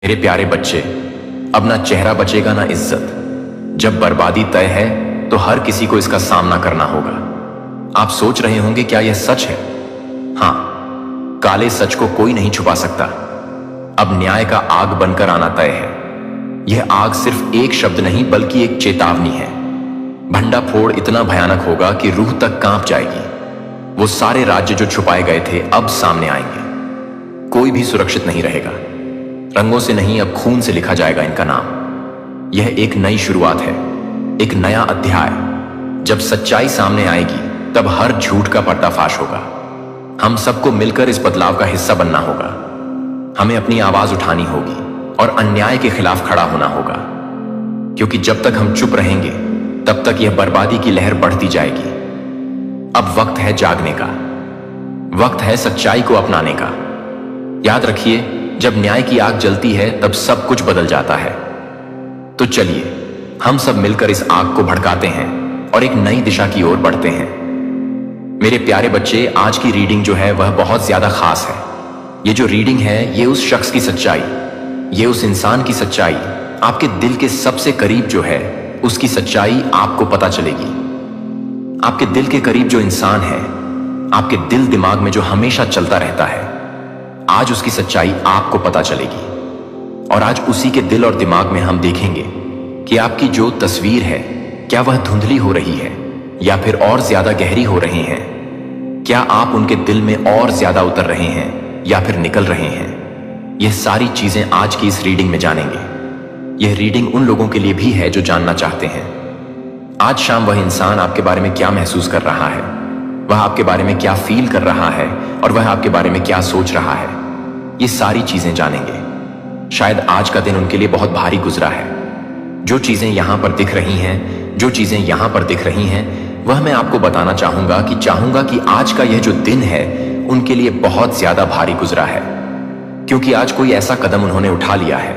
मेरे प्यारे बच्चे, अब ना चेहरा बचेगा ना इज्जत। जब बर्बादी तय है तो हर किसी को इसका सामना करना होगा। आप सोच रहे होंगे क्या यह सच है? हाँ, काले सच को कोई नहीं छुपा सकता। अब न्याय का आग बनकर आना तय है। यह आग सिर्फ एक शब्द नहीं बल्कि एक चेतावनी है। भंडाफोड़ इतना भयानक होगा कि रूह तक कांप जाएगी। वो सारे राज्य जो छुपाए गए थे अब सामने आएंगे। कोई भी सुरक्षित नहीं रहेगा। रंगों से नहीं, अब खून से लिखा जाएगा इनका नाम। यह एक नई शुरुआत है, एक नया अध्याय। जब सच्चाई सामने आएगी तब हर झूठ का पर्दाफाश होगा। हम सबको मिलकर इस बदलाव का हिस्सा बनना होगा। हमें अपनी आवाज उठानी होगी और अन्याय के खिलाफ खड़ा होना होगा, क्योंकि जब तक हम चुप रहेंगे तब तक यह बर्बादी की लहर बढ़ती जाएगी। अब वक्त है जागने का, वक्त है सच्चाई को अपनाने का। याद रखिए, जब न्याय की आग जलती है तब सब कुछ बदल जाता है। तो चलिए हम सब मिलकर इस आग को भड़काते हैं और एक नई दिशा की ओर बढ़ते हैं। मेरे प्यारे बच्चे, आज की रीडिंग जो है वह बहुत ज्यादा खास है। ये जो रीडिंग है ये उस शख्स की सच्चाई, ये उस इंसान की सच्चाई, आपके दिल के सबसे करीब जो है उसकी सच्चाई आपको पता चलेगी। आपके दिल के करीब जो इंसान है, आपके दिल दिमाग में जो हमेशा चलता रहता है, आज उसकी सच्चाई आपको पता चलेगी। और आज उसी के दिल और दिमाग में हम देखेंगे कि आपकी जो तस्वीर है क्या वह धुंधली हो रही है या फिर और ज्यादा गहरी हो रही है। क्या आप उनके दिल में और ज्यादा उतर रहे हैं या फिर निकल रहे हैं। यह सारी चीजें आज की इस रीडिंग में जानेंगे। यह रीडिंग उन लोगों के लिए भी है जो जानना चाहते हैं आज शाम वह इंसान आपके बारे में क्या महसूस कर रहा है, वह आपके बारे में क्या फील कर रहा है और वह आपके बारे में क्या सोच रहा है। ये सारी चीजें जानेंगे। शायद आज का दिन उनके लिए बहुत भारी गुजरा है। जो चीजें यहां पर दिख रही हैं, जो चीजें यहां पर दिख रही हैं, वह मैं आपको बताना चाहूंगा कि आज का यह जो दिन है उनके लिए बहुत ज्यादा भारी गुजरा है। क्योंकि आज कोई ऐसा कदम उन्होंने उठा लिया है,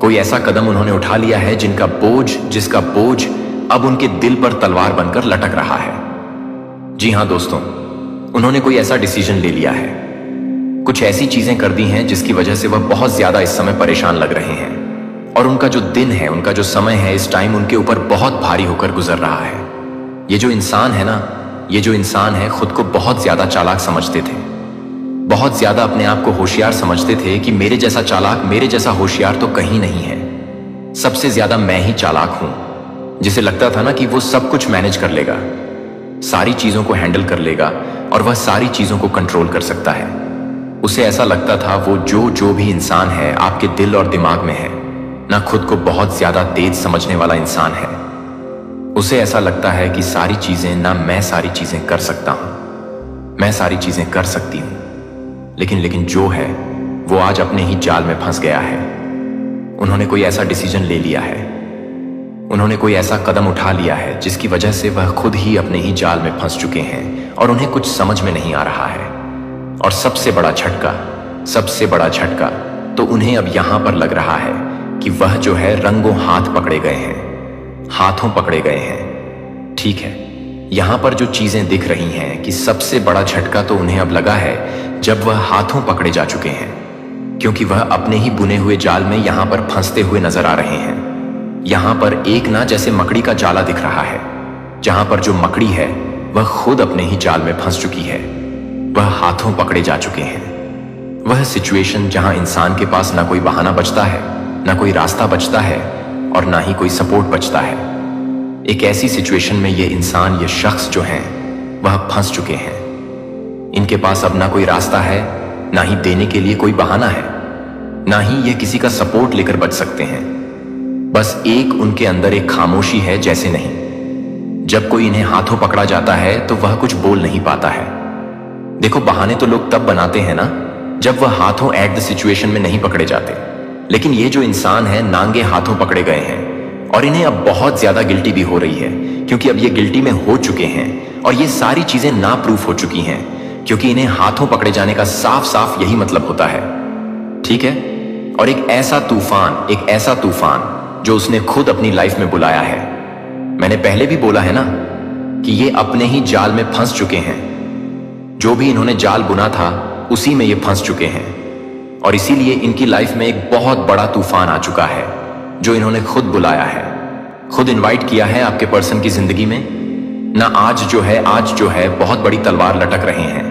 कोई ऐसा कदम उन्होंने उठा लिया है जिसका बोझ अब उनके दिल पर तलवार बनकर लटक रहा है। जी हां दोस्तों, उन्होंने कोई ऐसा डिसीजन ले लिया है, कुछ ऐसी चीजें कर दी हैं जिसकी वजह से वह बहुत ज्यादा इस समय परेशान लग रहे हैं। और उनका जो दिन है, उनका जो समय है, इस टाइम उनके ऊपर बहुत भारी होकर गुजर रहा है। ये जो इंसान है ना, ये जो इंसान है खुद को बहुत ज्यादा चालाक समझते थे, बहुत ज्यादा अपने आप को होशियार समझते थे कि मेरे जैसा चालाक, मेरे जैसा होशियार तो कहीं नहीं है। सबसे ज्यादा मैं ही चालाक हूं। जिसे लगता था ना कि वो सब कुछ मैनेज कर लेगा, सारी चीजों को हैंडल कर लेगा और वह सारी चीजों को कंट्रोल कर सकता है। उसे ऐसा लगता था वो जो भी इंसान है आपके दिल और दिमाग में है ना, खुद को बहुत ज्यादा तेज समझने वाला इंसान है। उसे ऐसा लगता है कि सारी चीजें ना, मैं सारी चीजें कर सकता हूं, मैं सारी चीजें कर सकती हूं। लेकिन जो है वो आज अपने ही जाल में फंस गया है। उन्होंने कोई ऐसा डिसीजन ले लिया है, उन्होंने कोई ऐसा कदम उठा लिया है जिसकी वजह से वह खुद ही अपने ही जाल में फंस चुके हैं और उन्हें कुछ समझ में नहीं आ रहा है। और सबसे बड़ा झटका तो उन्हें अब यहां पर लग रहा है कि वह जो है रंगों हाथों पकड़े गए हैं। ठीक है, यहां पर जो चीजें दिख रही हैं कि सबसे बड़ा झटका तो उन्हें अब लगा है जब वह हाथों पकड़े जा चुके हैं, क्योंकि वह अपने ही बुने हुए जाल में यहां पर फंसते हुए नजर आ रहे हैं। यहां पर एक ना जैसे मकड़ी का जाला दिख रहा है, जहां पर जो मकड़ी है वह खुद अपने ही जाल में फंस चुकी है। वह हाथों पकड़े जा चुके हैं। वह सिचुएशन जहां इंसान के पास ना कोई बहाना बचता है, ना कोई रास्ता बचता है और ना ही कोई सपोर्ट बचता है। एक ऐसी सिचुएशन में ये इंसान, ये शख्स जो हैं वह फंस चुके हैं। इनके पास अब ना कोई रास्ता है, ना ही देने के लिए कोई बहाना है, ना ही ये किसी का सपोर्ट लेकर बच सकते हैं। बस एक उनके अंदर एक खामोशी है, जैसे नहीं। जब कोई इन्हें हाथों पकड़ा जाता है तो वह कुछ बोल नहीं पाता है। देखो, बहाने तो लोग तब बनाते हैं ना जब वह हाथों एट द सिचुएशन में नहीं पकड़े जाते। लेकिन ये जो इंसान है नांगे हाथों पकड़े गए हैं और इन्हें अब बहुत ज्यादा गिल्टी भी हो रही है, क्योंकि अब ये गिल्टी में हो चुके हैं और ये सारी चीजें ना प्रूफ हो चुकी हैं, क्योंकि इन्हें हाथों पकड़े जाने का साफ साफ यही मतलब होता है। ठीक है, और एक ऐसा तूफान जो उसने खुद अपनी लाइफ में बुलाया है। मैंने पहले भी बोला है ना कि ये अपने ही जाल में फंस चुके हैं। जो भी इन्होंने जाल बुना था उसी में ये फंस चुके हैं। और इसीलिए इनकी लाइफ में एक बहुत बड़ा तूफान आ चुका है जो इन्होंने खुद बुलाया है, खुद इनवाइट किया है आपके पर्सन की जिंदगी में ना। आज जो है बहुत बड़ी तलवार लटक रहे हैं,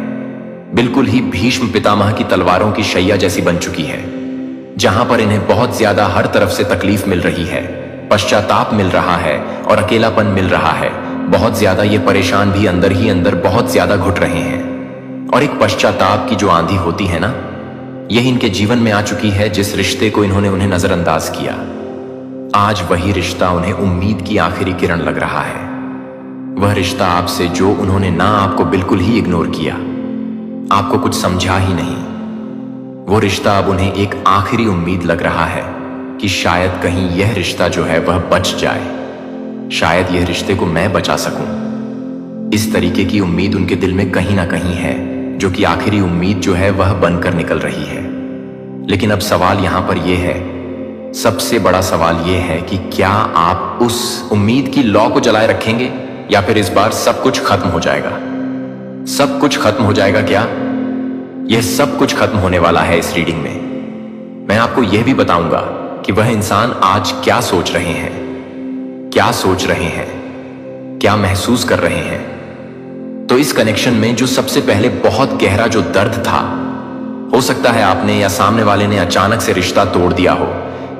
बिल्कुल ही भीष्म पितामह की तलवारों की शैया जैसी बन चुकी है, जहां पर इन्हें बहुत ज्यादा हर तरफ से तकलीफ मिल रही है, पश्चाताप मिल रहा है और अकेलापन मिल रहा है। बहुत ज्यादा ये परेशान भी अंदर ही अंदर बहुत ज्यादा घुट रहे हैं। और एक पश्चाताप की जो आंधी होती है ना, यही इनके जीवन में आ चुकी है। जिस रिश्ते को इन्होंने उन्हें नजरअंदाज किया, आज वही रिश्ता उन्हें उम्मीद की आखिरी किरण लग रहा है। वह रिश्ता आपसे जो उन्होंने ना आपको बिल्कुल ही इग्नोर किया, आपको कुछ समझा ही नहीं, वो रिश्ता अब उन्हें एक आखिरी उम्मीद लग रहा है कि शायद कहीं यह रिश्ता जो है वह बच जाए, शायद यह रिश्ते को मैं बचा सकूं। इस तरीके की उम्मीद उनके दिल में कहीं ना कहीं है, जो कि आखिरी उम्मीद जो है वह बनकर निकल रही है। लेकिन अब सवाल यहां पर यह है, सबसे बड़ा सवाल यह है कि क्या आप उस उम्मीद की लौ को जलाए रखेंगे या फिर इस बार सब कुछ खत्म हो जाएगा? सब कुछ खत्म हो जाएगा क्या? यह सब कुछ खत्म होने वाला है इस रीडिंग में। मैं आपको यह भी बताऊंगा कि वह इंसान आज क्या सोच रहे हैं, क्या सोच रहे हैं, क्या महसूस कर रहे हैं। तो इस कनेक्शन में जो सबसे पहले बहुत गहरा जो दर्द था, हो सकता है आपने या सामने वाले ने अचानक से रिश्ता तोड़ दिया हो,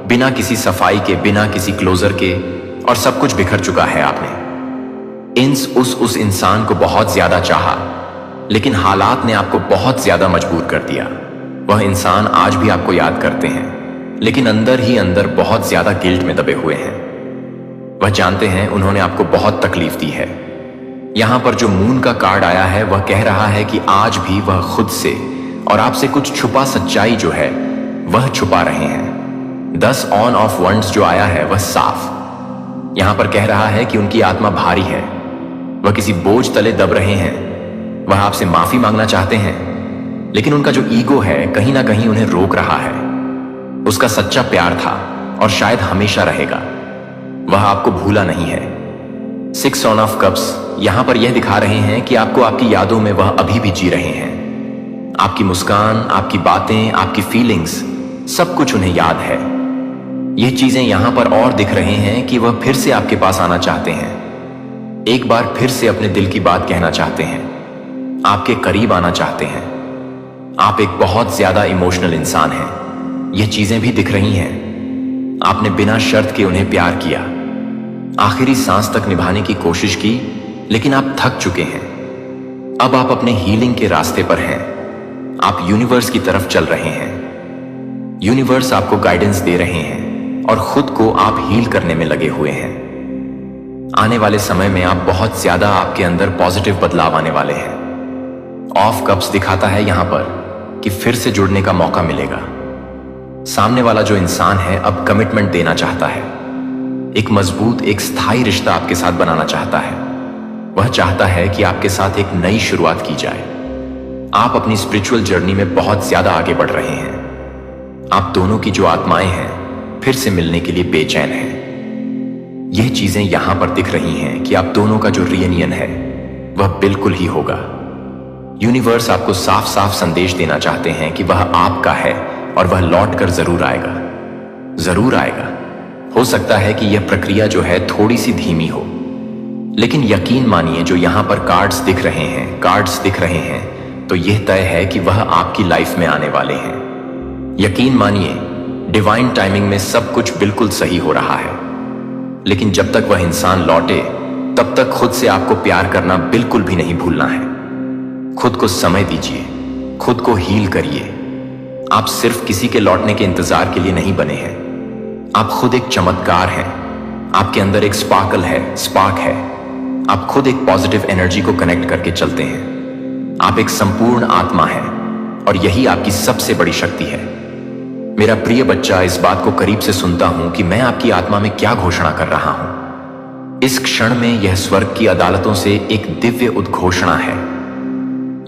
बिना किसी सफाई के, बिना किसी क्लोजर के, और सब कुछ बिखर चुका है। आपने उस इंसान को बहुत ज्यादा चाहा, लेकिन हालात ने आपको बहुत ज्यादा मजबूर कर दिया। वह इंसान आज भी आपको याद करते हैं, लेकिन अंदर ही अंदर बहुत ज्यादा गिल्ट में दबे हुए हैं। वह जानते हैं उन्होंने आपको बहुत तकलीफ दी है। यहां पर जो मून का कार्ड आया है वह कह रहा है कि आज भी वह खुद से और आपसे कुछ छुपा सच्चाई जो है वह छुपा रहे हैं। 10 ऑन ऑफ वंड्स जो आया है वह साफ यहां पर कह रहा है कि उनकी आत्मा भारी है, वह किसी बोझ तले दब रहे हैं। वह आपसे माफी मांगना चाहते हैं, लेकिन उनका जो ईगो है कहीं ना कहीं उन्हें रोक रहा है। उसका सच्चा प्यार था और शायद हमेशा रहेगा, वह आपको भूला नहीं है। 6 ऑन ऑफ कप्स यहां पर यह दिखा रहे हैं कि आपको आपकी यादों में वह अभी भी जी रहे हैं। आपकी मुस्कान, आपकी बातें, आपकी फीलिंग्स, सब कुछ उन्हें याद है। यह चीजें यहां पर और दिख रहे हैं कि वह फिर से आपके पास आना चाहते हैं, एक बार फिर से अपने दिल की बात कहना चाहते हैं, आपके करीब आना चाहते हैं। आप एक बहुत ज्यादा इमोशनल इंसान हैं, यह चीजें भी दिख रही हैं। आपने बिना शर्त के उन्हें प्यार किया, आखिरी सांस तक निभाने की कोशिश की, लेकिन आप थक चुके हैं। अब आप अपने हीलिंग के रास्ते पर हैं, आप यूनिवर्स की तरफ चल रहे हैं। यूनिवर्स आपको गाइडेंस दे रहे हैं और खुद को आप हील करने में लगे हुए हैं। आने वाले समय में आप बहुत ज्यादा आपके अंदर पॉजिटिव बदलाव आने वाले हैं। ऑफ कप्स दिखाता है यहां पर कि फिर से जुड़ने का मौका मिलेगा। सामने वाला जो इंसान है अब कमिटमेंट देना चाहता है, एक मजबूत, एक स्थायी रिश्ता आपके साथ बनाना चाहता है। वह चाहता है कि आपके साथ एक नई शुरुआत की जाए। आप अपनी स्पिरिचुअल जर्नी में बहुत ज्यादा आगे बढ़ रहे हैं। आप दोनों की जो आत्माएं हैं फिर से मिलने के लिए बेचैन हैं। यह चीजें यहां पर दिख रही हैं कि आप दोनों का जो रियूनियन है वह बिल्कुल ही होगा। यूनिवर्स आपको साफ साफ संदेश देना चाहते हैं कि वह आपका है और वह लौट कर जरूर आएगा, जरूर आएगा। हो सकता है कि यह प्रक्रिया जो है थोड़ी सी धीमी हो, लेकिन यकीन मानिए जो यहां पर कार्ड्स दिख रहे हैं, तो यह तय है कि वह आपकी लाइफ में आने वाले हैं। यकीन मानिए डिवाइन टाइमिंग में सब कुछ बिल्कुल सही हो रहा है। लेकिन जब तक वह इंसान लौटे तब तक खुद से आपको प्यार करना बिल्कुल भी नहीं भूलना है। खुद को समय दीजिए, खुद को हील करिए। आप सिर्फ किसी के लौटने के इंतजार के लिए नहीं बने हैं। आप खुद एक चमत्कार हैं। आपके अंदर एक स्पार्क है। आप खुद एक पॉजिटिव एनर्जी को कनेक्ट करके चलते हैं। आप एक संपूर्ण आत्मा हैं और यही आपकी सबसे बड़ी शक्ति है। मेरा प्रिय बच्चा, इस बात को करीब से सुनता हूं कि मैं आपकी आत्मा में क्या घोषणा कर रहा हूं। इस क्षण में यह स्वर्ग की अदालतों से एक दिव्य उद्घोषणा है।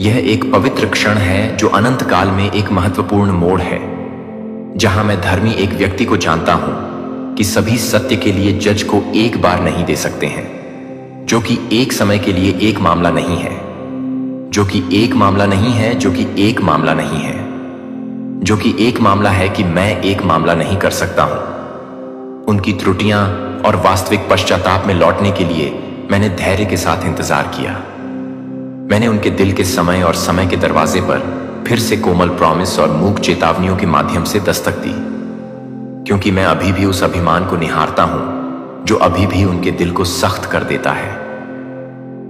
यह एक पवित्र क्षण है जो अनंत काल में एक महत्वपूर्ण मोड़ है, जहां मैं धर्मी एक व्यक्ति को जानता हूं कि सभी सत्य के लिए जज को एक बार नहीं दे सकते हैं, जो कि एक समय के लिए एक मामला नहीं है, जो कि एक मामला नहीं है, जो कि एक मामला नहीं है। जो कि एक मामला है कि मैं एक मामला नहीं कर सकता हूं। उनकी त्रुटियां और वास्तविक पश्चाताप में लौटने के लिए मैंने धैर्य के साथ इंतजार किया। मैंने उनके दिल के समय और समय के दरवाजे पर फिर से कोमल प्रॉमिस और मूक चेतावनियों के माध्यम से दस्तक दी, क्योंकि मैं अभी भी उस अभिमान को निहारता हूं जो अभी भी उनके दिल को सख्त कर देता है।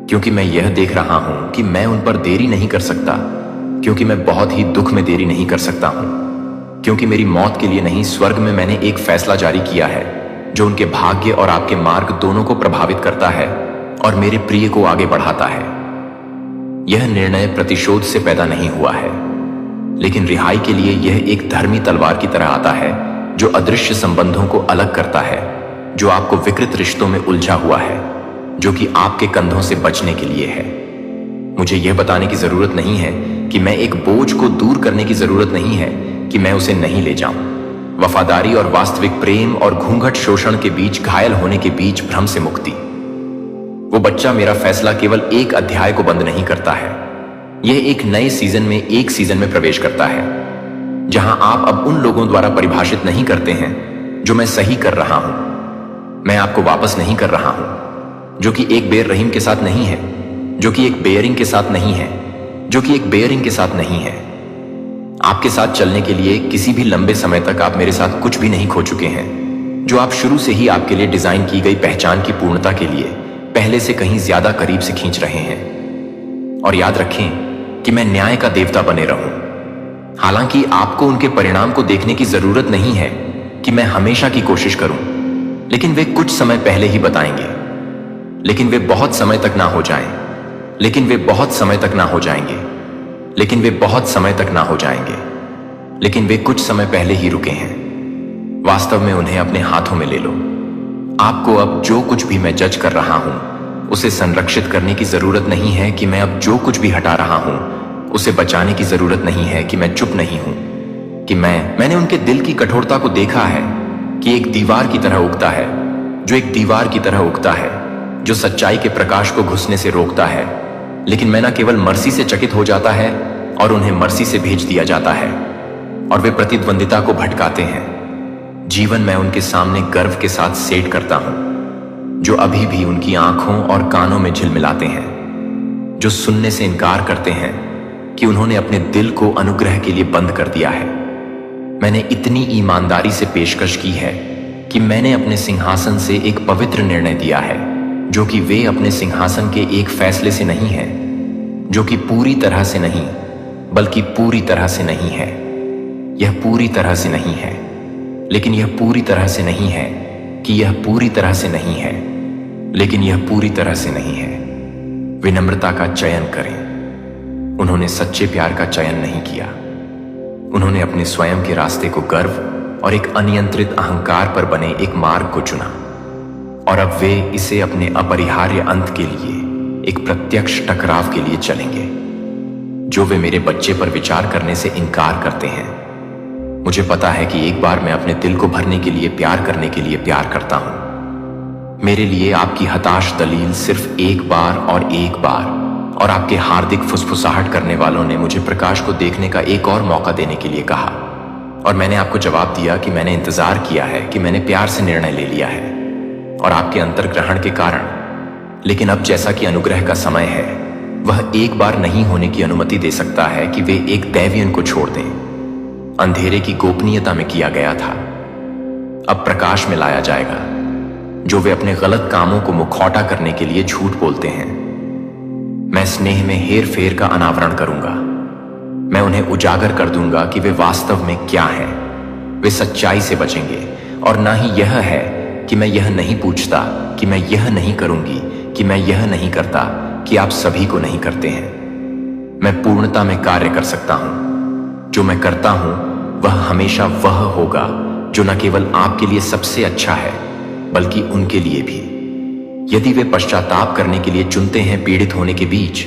क्योंकि मैं यह देख रहा हूं कि मैं उन पर देरी नहीं कर सकता, क्योंकि मैं बहुत ही दुख में देरी नहीं कर सकता हूं, क्योंकि मेरी मौत के लिए नहीं, स्वर्ग में मैंने एक फैसला जारी किया है जो उनके भाग्य और आपके मार्ग दोनों को प्रभावित करता है और मेरे प्रिय को आगे बढ़ाता है। यह निर्णय प्रतिशोध से पैदा नहीं हुआ है, लेकिन रिहाई के लिए यह एक धर्मी तलवार की तरह आता है जो अदृश्य संबंधों को अलग करता है, जो आपको विकृत रिश्तों में उलझा हुआ है, जो कि आपके कंधों से बचने के लिए है। मुझे यह बताने की जरूरत नहीं है कि मैं एक बोझ को दूर करने की जरूरत नहीं है कि मैं उसे नहीं ले जाऊं। वफादारी और वास्तविक प्रेम और घूंघट शोषण के बीच, घायल होने के बीच भ्रम से मुक्ति। वो बच्चा मेरा फैसला केवल एक अध्याय को बंद नहीं करता है, यह एक नए सीजन में, एक सीजन में प्रवेश करता है जहां आप अब उन लोगों द्वारा परिभाषित नहीं करते हैं जो मैं सही कर रहा हूं। मैं आपको वापस नहीं कर रहा हूं, जो कि एक बेर रहीम के साथ नहीं है, जो कि एक बेयरिंग के साथ नहीं है, जो कि एक बेयरिंग के साथ नहीं है। आपके साथ चलने के लिए किसी भी लंबे समय तक आप मेरे साथ कुछ भी नहीं खो चुके हैं, जो आप शुरू से ही आपके लिए डिजाइन की गई पहचान की पूर्णता के लिए पहले से कहीं ज्यादा करीब से खींच रहे हैं। और याद रखें कि मैं न्याय का देवता बने रहूं। हालांकि आपको उनके परिणाम को देखने की जरूरत नहीं है कि मैं हमेशा की कोशिश करूं, लेकिन वे कुछ समय पहले ही बताएंगे। लेकिन वे बहुत समय तक ना हो जाएं, लेकिन वे बहुत समय तक ना हो जाएंगे, लेकिन वे बहुत समय तक ना हो जाएंगे, लेकिन वे कुछ समय पहले ही रुके हैं। वास्तव में उन्हें अपने हाथों में ले लो। आपको अब जो कुछ भी मैं जज कर रहा हूं उसे संरक्षित करने की जरूरत नहीं है कि मैं अब जो कुछ भी हटा रहा हूं उसे बचाने की जरूरत नहीं है कि मैं चुप नहीं हूं, कि मैंने उनके दिल की कठोरता को देखा है कि एक दीवार की तरह उगता है, जो एक दीवार की तरह उगता है, जो सच्चाई के प्रकाश को घुसने से रोकता है। लेकिन मैं न केवल मर्सी से चकित हो जाता है और उन्हें मर्सी से भेज दिया जाता है और वे प्रतिद्वंदिता को भटकाते हैं। जीवन मैं उनके सामने गर्व के साथ सेट करता हूं, जो अभी भी उनकी आंखों और कानों में झिलमिलाते हैं, जो सुनने से इनकार करते हैं कि उन्होंने अपने दिल को अनुग्रह के लिए बंद कर दिया है। मैंने इतनी ईमानदारी से पेशकश की है कि मैंने अपने सिंहासन से एक पवित्र निर्णय दिया है, जो कि वे अपने सिंहासन के एक फैसले से नहीं है, जो कि पूरी तरह से नहीं, बल्कि पूरी तरह से नहीं है। यह पूरी तरह से नहीं है, लेकिन यह पूरी तरह से नहीं है कि यह पूरी तरह से नहीं है, लेकिन यह पूरी तरह से नहीं है। विनम्रता का चयन करें। उन्होंने सच्चे प्यार का चयन नहीं किया। उन्होंने अपने स्वयं के रास्ते को गर्व और एक अनियंत्रित अहंकार पर बने एक मार्ग को चुना, और अब वे इसे अपने अपरिहार्य अंत के लिए, एक प्रत्यक्ष टकराव के लिए चलेंगे, जो वे मेरे बच्चे पर विचार करने से इनकार करते हैं। मुझे पता है कि एक बार मैं अपने दिल को भरने के लिए, प्यार करने के लिए प्यार करता हूं। मेरे लिए आपकी हताश दलील सिर्फ एक बार और एक बार, और आपके हार्दिक फुसफुसाहट करने वालों ने मुझे प्रकाश को देखने का एक और मौका देने के लिए कहा, और मैंने आपको जवाब दिया कि मैंने इंतजार किया है, कि मैंने प्यार से निर्णय ले लिया है और आपके अंतर्ग्रहण के कारण। लेकिन अब जैसा कि अनुग्रह का समय है, वह एक बार नहीं होने की अनुमति दे सकता है कि वे एक दैवीयन को छोड़ दें। अंधेरे की गोपनीयता में किया गया था, अब प्रकाश में लाया जाएगा। जो वे अपने गलत कामों को मुखौटा करने के लिए झूठ बोलते हैं, मैं स्नेह में हेर फेर का अनावरण करूंगा। मैं उन्हें उजागर कर दूंगा कि वे वास्तव में क्या हैं। वे सच्चाई से बचेंगे, और ना ही यह है कि मैं यह नहीं पूछता, कि मैं यह नहीं करूंगी, कि मैं यह नहीं करता, कि आप सभी को नहीं करते हैं। मैं पूर्णता में कार्य कर सकता हूं। जो मैं करता हूं वह हमेशा वह होगा जो न केवल आपके लिए सबसे अच्छा है, बल्कि उनके लिए भी। यदि वे पश्चाताप करने के लिए चुनते हैं पीड़ित होने के बीच,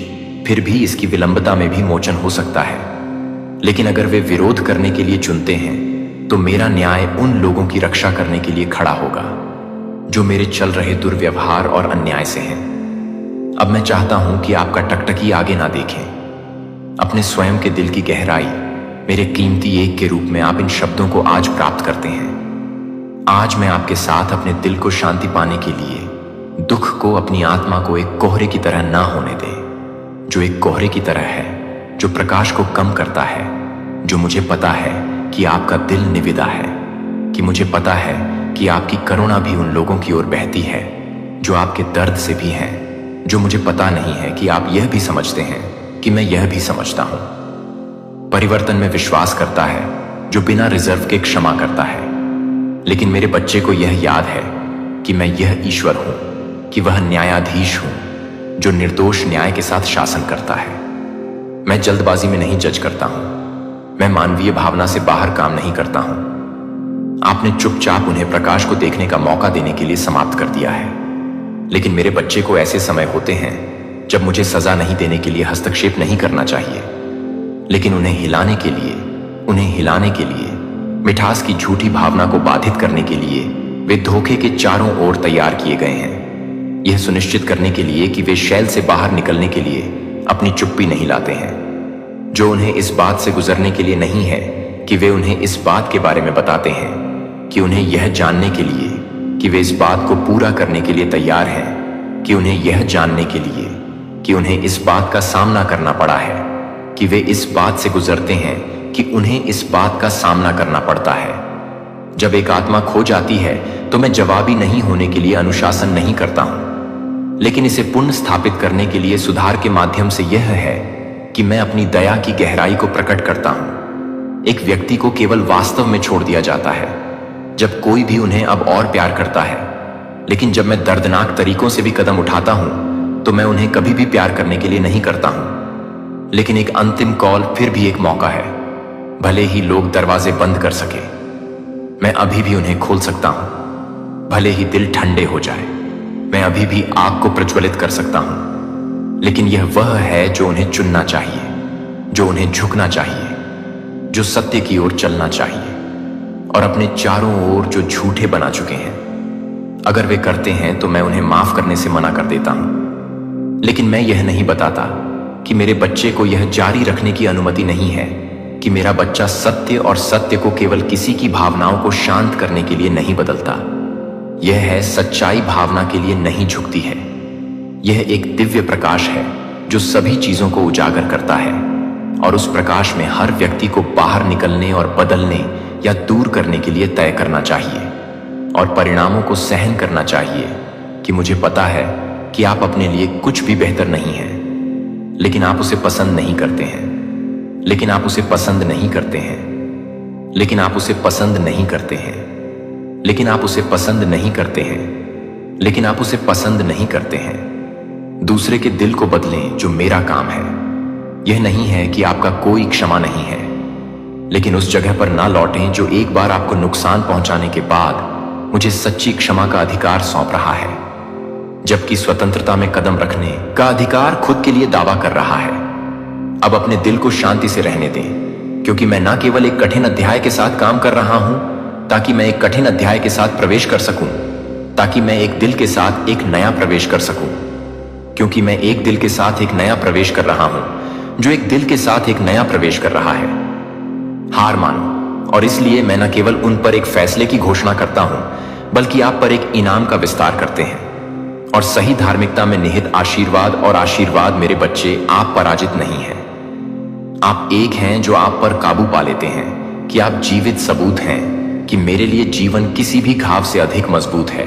फिर भी इसकी विलंबता में भी मोचन हो सकता है। लेकिन अगर वे विरोध करने के लिए चुनते हैं, तो मेरा न्याय उन लोगों की रक्षा करने के लिए खड़ा होगा जो मेरे चल रहे दुर्व्यवहार और अन्याय से हैं। अब मैं चाहता हूं कि आपका टकटकी आगे ना देखें। अपने स्वयं के दिल की गहराई, मेरे कीमती एक के रूप में आप इन शब्दों को आज प्राप्त करते हैं। आज मैं आपके साथ अपने दिल को शांति पाने के लिए दुख को, अपनी आत्मा को एक कोहरे की तरह ना होने दें, जो एक कोहरे की तरह है, जो प्रकाश को कम करता है, जो मुझे पता है कि आपका दिल निविदा है, कि मुझे पता है कि आपकी करुणा भी उन लोगों की ओर बहती है जो आपके दर्द से भी हैं, जो मुझे पता नहीं है कि आप यह भी समझते हैं कि मैं यह भी समझता हूं। परिवर्तन में विश्वास करता है जो बिना रिजर्व के क्षमा करता है, लेकिन मेरे बच्चे को यह याद है कि मैं यह ईश्वर हूं, कि वह न्यायाधीश हूं जो निर्दोष न्याय के साथ शासन करता है। मैं जल्दबाजी में नहीं जज करता हूं, मैं मानवीय भावना से बाहर काम नहीं करता हूं। आपने चुपचाप उन्हें प्रकाश को देखने का मौका देने के लिए समाप्त कर दिया है, लेकिन मेरे बच्चे को ऐसे समय होते हैं जब मुझे सजा नहीं देने के लिए हस्तक्षेप नहीं करना चाहिए, लेकिन उन्हें हिलाने के लिए, मिठास की झूठी भावना को बाधित करने के लिए वे धोखे के चारों ओर तैयार किए गए हैं, यह सुनिश्चित करने के लिए कि वे शैल से बाहर निकलने के लिए अपनी चुप्पी नहीं लाते हैं, जो उन्हें इस बात से गुजरने के लिए नहीं है कि वे उन्हें इस बात के बारे में बताते हैं, कि उन्हें यह जानने के लिए कि वे इस बात को पूरा करने के लिए तैयार हैं, कि उन्हें यह जानने के लिए कि उन्हें इस बात का सामना करना पड़ा है, कि वे इस बात से गुजरते हैं कि उन्हें इस बात का सामना करना पड़ता है। जब एक आत्मा खो जाती है तो मैं जवाबी नहीं होने के लिए अनुशासन नहीं करता हूं, लेकिन इसे पुनः स्थापित करने के लिए सुधार के माध्यम से यह है कि मैं अपनी दया की गहराई को प्रकट करता हूं। एक व्यक्ति को केवल वास्तव में छोड़ दिया जाता है जब कोई भी उन्हें अब और प्यार करता है, लेकिन जब मैं दर्दनाक तरीकों से भी कदम उठाता हूं तो मैं उन्हें कभी भी प्यार करने के लिए नहीं करता हूं। लेकिन एक अंतिम कॉल फिर भी एक मौका है, भले ही लोग दरवाजे बंद कर सके, मैं अभी भी उन्हें खोल सकता हूं। भले ही दिल ठंडे हो जाए, मैं अभी भी आग को प्रज्वलित कर सकता हूं। लेकिन यह वह है जो उन्हें चुनना चाहिए, जो उन्हें झुकना चाहिए, जो सत्य की ओर चलना चाहिए और अपने चारों ओर जो झूठे बना चुके हैं। अगर वे करते हैं तो मैं उन्हें माफ करने से मना कर देता हूं, लेकिन मैं यह नहीं बताता कि मेरे बच्चे को यह जारी रखने की अनुमति नहीं है कि मेरा बच्चा सत्य और सत्य को केवल किसी की भावनाओं को शांत करने के लिए नहीं बदलता। यह है सच्चाई भावना के लिए नहीं झुकती है। यह एक दिव्य प्रकाश है जो सभी चीजों को उजागर करता है और उस प्रकाश में हर व्यक्ति को बाहर निकलने और बदलने या दूर करने के लिए तय करना चाहिए और परिणामों को सहन करना चाहिए कि मुझे पता है कि आप अपने लिए कुछ भी बेहतर नहीं हैं, लेकिन आप उसे पसंद नहीं करते हैं, लेकिन आप उसे पसंद नहीं करते हैं, लेकिन आप उसे पसंद नहीं करते हैं, लेकिन आप उसे पसंद नहीं करते हैं, लेकिन आप उसे पसंद नहीं करते हैं। दूसरे के दिल को बदलें जो मेरा काम है। यह नहीं है कि आपका कोई क्षमा नहीं है, लेकिन उस जगह पर ना लौटें जो एक बार आपको नुकसान पहुंचाने के बाद मुझे सच्ची क्षमा का अधिकार सौंप रहा है, जबकि स्वतंत्रता में कदम रखने का अधिकार खुद के लिए दावा कर रहा है। अब अपने दिल को शांति से रहने दें, क्योंकि मैं ना केवल एक कठिन अध्याय के साथ काम कर रहा हूं ताकि मैं एक कठिन अध्याय के साथ प्रवेश कर सकूं, ताकि मैं एक दिल के साथ एक नया प्रवेश कर सकूं, क्योंकि मैं एक दिल के साथ एक नया प्रवेश कर रहा हूं जो एक दिल के साथ एक नया प्रवेश कर रहा है। हार मानो, और इसलिए मैं न केवल उन पर एक फैसले की घोषणा करता हूं बल्कि आप पर एक इनाम का विस्तार करते हैं। और सही धार्मिकता में निहित आशीर्वाद और आशीर्वाद मेरे बच्चे, आप पराजित नहीं हैं। आप एक हैं जो आप पर काबू पा लेते हैं कि आप जीवित सबूत हैं कि मेरे लिए जीवन किसी भी घाव से अधिक मजबूत है,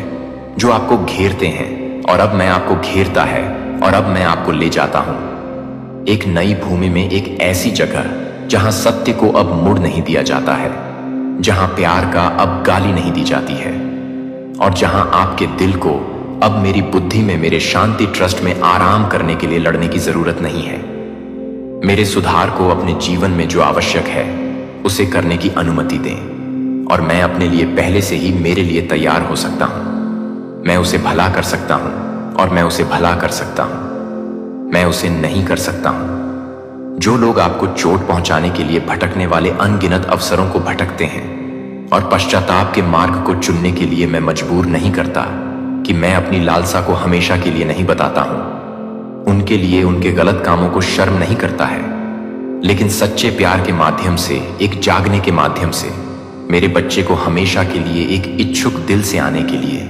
जो आपको घेरते हैं और अब मैं आपको घेरता है और अब मैं आपको ले जाता हूं एक नई भूमि में, एक ऐसी जगह जहां सत्य को अब मुड़ नहीं दिया जाता है, जहां प्यार का अब गाली नहीं दी जाती है और जहां आपके दिल को अब मेरी बुद्धि में, मेरे शांति ट्रस्ट में आराम करने के लिए लड़ने की जरूरत नहीं है। मेरे सुधार को अपने जीवन में जो आवश्यक है उसे करने की अनुमति दें और मैं अपने लिए पहले से ही मेरे लिए तैयार हो सकता हूं। मैं उसे भला कर सकता हूं और मैं उसे भला कर सकता हूं। मैं उसे नहीं कर सकता हूं। जो लोग आपको चोट पहुंचाने के लिए भटकने वाले अनगिनत अवसरों को भटकते हैं और पश्चाताप के मार्ग को चुनने के लिए मैं मजबूर नहीं करता कि मैं अपनी लालसा को हमेशा के लिए नहीं बताता हूं। उनके लिए उनके गलत कामों को शर्म नहीं करता है, लेकिन सच्चे प्यार के माध्यम से, एक जागने के माध्यम से, मेरे बच्चे को हमेशा के लिए एक इच्छुक दिल से आने के लिए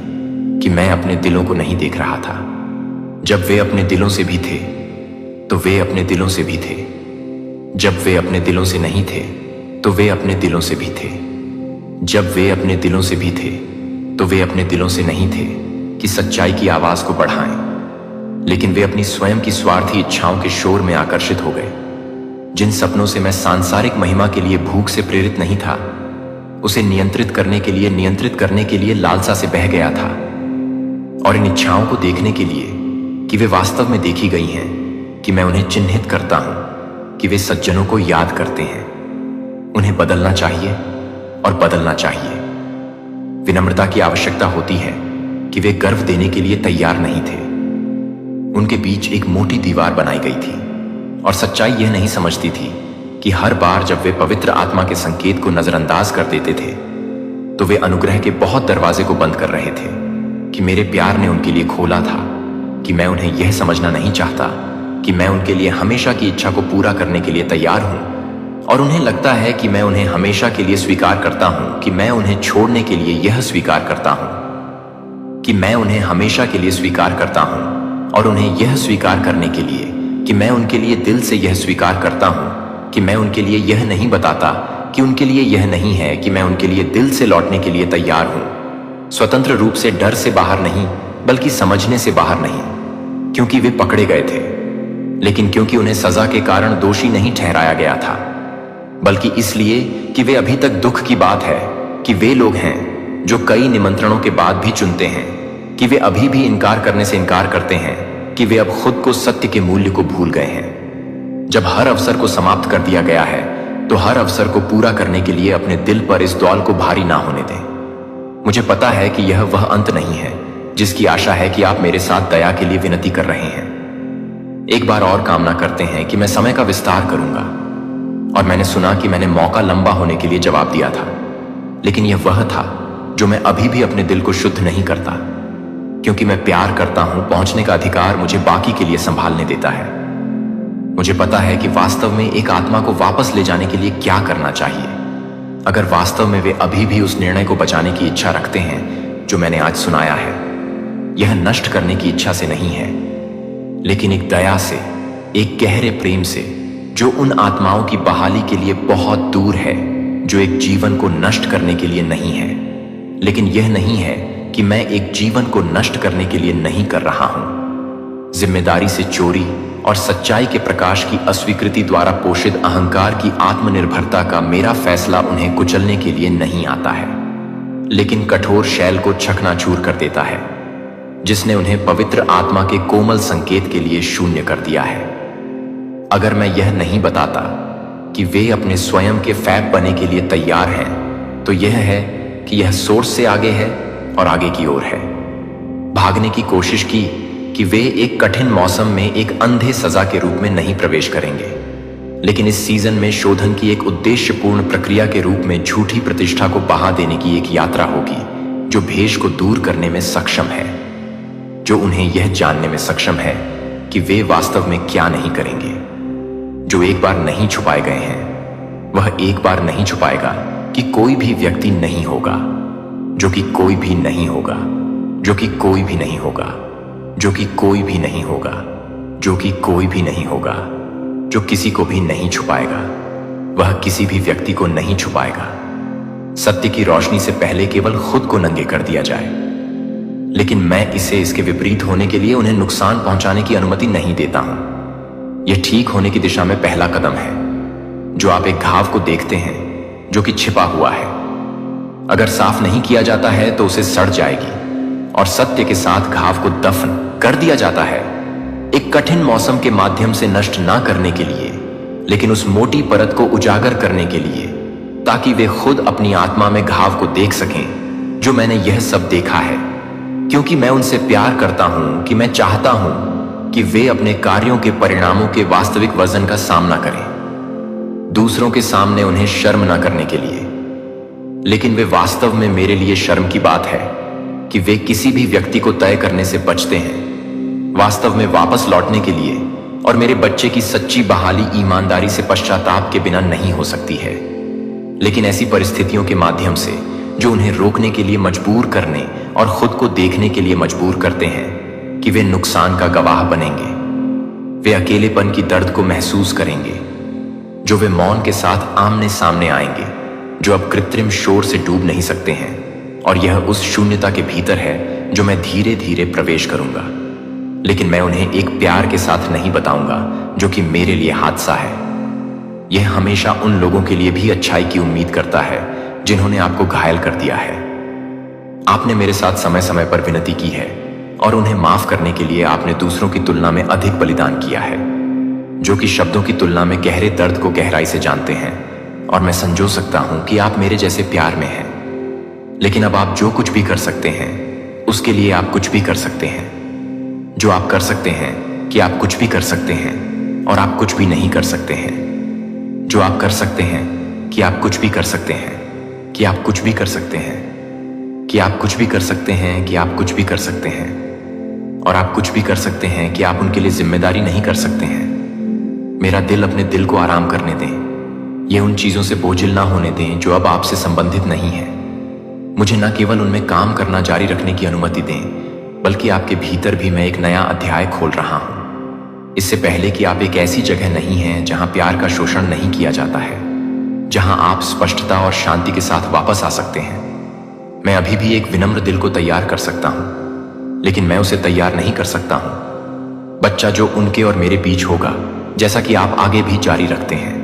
कि मैं अपने दिलों को नहीं देख रहा था। जब वे अपने दिलों से भी थे तो वे अपने दिलों से भी थे, जब वे अपने दिलों से नहीं थे तो वे अपने दिलों से भी थे, जब वे अपने दिलों से भी थे तो वे अपने दिलों से नहीं थे कि सच्चाई की आवाज को बढ़ाएं। लेकिन वे अपनी स्वयं की स्वार्थी इच्छाओं के शोर में आकर्षित हो गए। जिन सपनों से मैं सांसारिक महिमा के लिए भूख से प्रेरित नहीं था, उसे नियंत्रित करने के लिए लालसा से बह गया था। और इन इच्छाओं को देखने के लिए कि वे वास्तव में देखी गई हैं, कि मैं उन्हें चिन्हित करता हूं, कि वे सज्जनों को याद करते हैं। उन्हें बदलना चाहिए और बदलना चाहिए। विनम्रता की आवश्यकता होती है कि वे गर्व देने के लिए तैयार नहीं थे। उनके बीच एक मोटी दीवार बनाई गई थी और सच्चाई यह नहीं समझती थी कि हर बार जब वे पवित्र आत्मा के संकेत को नजरअंदाज कर देते थे तो वे अनुग्रह के बहुत दरवाजे को बंद कर रहे थे कि मेरे प्यार ने उनके लिए खोला था, कि मैं उन्हें यह समझना नहीं चाहता कि मैं उनके लिए हमेशा की इच्छा को पूरा करने के लिए तैयार हूं। और उन्हें लगता है कि मैं उन्हें हमेशा के लिए स्वीकार करता हूं, कि मैं उन्हें छोड़ने के लिए यह स्वीकार करता हूं, कि मैं उन्हें हमेशा के लिए स्वीकार करता हूं, और उन्हें यह स्वीकार करने के लिए कि मैं उनके लिए दिल से यह स्वीकार करता हूं, कि मैं उनके लिए यह नहीं बताता कि उनके लिए यह नहीं है, कि मैं उनके लिए दिल से लौटने के लिए तैयार हूं। स्वतंत्र रूप से, डर से बाहर नहीं, बल्कि समझने से बाहर नहीं, क्योंकि वे पकड़े गए थे, लेकिन क्योंकि उन्हें सजा के कारण दोषी नहीं ठहराया गया था, बल्कि इसलिए कि वे अभी तक दुख की बात है कि वे लोग हैं जो कई निमंत्रणों के बाद भी चुनते हैं, कि वे अभी भी इनकार करने से इनकार करते हैं, कि वे अब खुद को सत्य के मूल्य को भूल गए हैं। जब हर अवसर को समाप्त कर दिया गया है तो हर अवसर को पूरा करने के लिए अपने दिल पर इस दौल को भारी ना होने दें। मुझे पता है कि यह वह अंत नहीं है जिसकी आशा है कि आप मेरे साथ दया के लिए विनती कर रहे हैं। एक बार और कामना करते हैं कि मैं समय का विस्तार करूंगा, और मैंने सुना कि मैंने मौका लंबा होने के लिए जवाब दिया था, लेकिन यह वह था जो मैं अभी भी अपने दिल को शुद्ध नहीं करता, क्योंकि मैं प्यार करता हूं। पहुंचने का अधिकार मुझे बाकी के लिए संभालने देता है। मुझे पता है कि वास्तव में एक आत्मा को वापस ले जाने के लिए क्या करना चाहिए, अगर वास्तव में वे अभी भी उस निर्णय को बचाने की इच्छा रखते हैं जो मैंने आज सुनाया है। यह नष्ट करने की इच्छा से नहीं है, लेकिन एक दया से, एक गहरे प्रेम से, जो उन आत्माओं की बहाली के लिए बहुत दूर है, जो एक जीवन को नष्ट करने के लिए नहीं है। लेकिन यह नहीं है कि मैं एक जीवन को नष्ट करने के लिए नहीं कर रहा हूं। जिम्मेदारी से चोरी और सच्चाई के प्रकाश की अस्वीकृति द्वारा पोषित अहंकार की आत्मनिर्भरता का मेरा फैसला उन्हें कुचलने के लिए नहीं आता है, लेकिन कठोर शैल को चकनाचूर कर देता है, जिसने उन्हें पवित्र आत्मा के कोमल संकेत के लिए शून्य कर दिया है। अगर मैं यह नहीं बताता कि वे अपने स्वयं के फैब बनने के लिए तैयार हैं, तो यह है कि यह सोर्स से आगे है और आगे की ओर है। भागने की कोशिश की कि वे एक कठिन मौसम में एक अंधे सजा के रूप में नहीं प्रवेश करेंगे, लेकिन इस सीजन में शोधन की एक उद्देश्यपूर्ण प्रक्रिया के रूप में झूठी प्रतिष्ठा को बहा देने की एक यात्रा होगी, जो भेष को दूर करने में सक्षम है, जो उन्हें यह जानने में सक्षम है कि वे वास्तव में क्या नहीं करेंगे। जो एक बार नहीं छुपाए गए हैं, वह एक बार नहीं छुपाएगा कि कोई भी व्यक्ति नहीं होगा, जो कि कोई भी नहीं होगा, जो कि कोई भी नहीं होगा, जो कि कोई भी नहीं होगा, जो कि कोई भी नहीं होगा, जो किसी को भी नहीं छुपाएगा। वह किसी भी व्यक्ति को नहीं छुपाएगा। सत्य की रोशनी से पहले केवल खुद को नंगे कर दिया जाए, लेकिन मैं इसे इसके विपरीत होने के लिए उन्हें नुकसान पहुंचाने की अनुमति नहीं देता हूं। यह ठीक होने की दिशा में पहला कदम है। जो आप एक घाव को देखते हैं जो कि छिपा हुआ है, अगर साफ नहीं किया जाता है तो उसे सड़ जाएगी, और सत्य के साथ घाव को दफन कर दिया जाता है, एक कठिन मौसम के माध्यम से नष्ट ना करने के लिए, लेकिन उस मोटी परत को उजागर करने के लिए, ताकि वे खुद अपनी आत्मा में घाव को देख सकें जो मैंने यह सब देखा है। क्योंकि मैं उनसे प्यार करता हूं, कि मैं चाहता हूं कि वे अपने कार्यों के परिणामों के वास्तविक वजन का सामना करें, दूसरों के सामने उन्हें शर्म न करने के लिए। लेकिन वे वास्तव में मेरे लिए शर्म की बात है कि वे किसी भी व्यक्ति को तय करने से बचते हैं, वास्तव में वापस लौटने के लिए और मेरे बच्चे की सच्ची बहाली ईमानदारी से पश्चाताप के बिना नहीं हो सकती है, लेकिन ऐसी परिस्थितियों के माध्यम से जो उन्हें रोकने के लिए मजबूर करने और खुद को देखने के लिए मजबूर करते हैं कि वे नुकसान का गवाह बनेंगे। वे अकेलेपन की दर्द को महसूस करेंगे, जो वे मौन के साथ आमने सामने आएंगे, जो अब कृत्रिम शोर से डूब नहीं सकते हैं। और यह उस शून्यता के भीतर है जो मैं धीरे धीरे प्रवेश करूंगा, लेकिन मैं उन्हें एक प्यार के साथ नहीं बताऊंगा जो कि मेरे लिए हादसा है। यह हमेशा उन लोगों के लिए भी अच्छाई की उम्मीद करता है जिन्होंने आपको घायल कर दिया है। आपने मेरे साथ समय समय पर विनती की है और उन्हें माफ करने के लिए आपने दूसरों की तुलना में अधिक बलिदान किया है, जो कि शब्दों की तुलना में गहरे दर्द को गहराई से जानते हैं। और मैं संजो सकता हूं कि आप मेरे जैसे प्यार में हैं, लेकिन अब आप जो कुछ भी कर सकते हैं उसके लिए आप कुछ भी कर सकते हैं। जो आप कर सकते हैं कि आप कुछ भी कर सकते हैं और आप कुछ भी नहीं कर सकते हैं। जो आप कर सकते हैं कि आप कुछ भी कर सकते हैं कि आप कुछ भी कर सकते हैं कि आप कुछ भी कर सकते हैं कि आप कुछ भी कर सकते हैं और आप कुछ भी कर सकते हैं कि आप उनके लिए जिम्मेदारी नहीं कर सकते हैं। मेरा दिल अपने दिल को आराम करने दें। ये उन चीजों से बोझिल ना होने दें जो अब आपसे संबंधित नहीं है। मुझे न केवल उनमें काम करना जारी रखने की अनुमति दें, बल्कि आपके भीतर भी मैं एक नया अध्याय खोल रहा हूं। इससे पहले कि आप एक ऐसी जगह नहीं हैं जहां प्यार का शोषण नहीं किया जाता है, जहां आप स्पष्टता और शांति के साथ वापस आ सकते हैं। मैं अभी भी एक विनम्र दिल को तैयार कर सकता हूं, लेकिन मैं उसे तैयार नहीं कर सकता हूं। बच्चा जो उनके और मेरे बीच होगा, जैसा कि आप आगे भी जारी रखते हैं,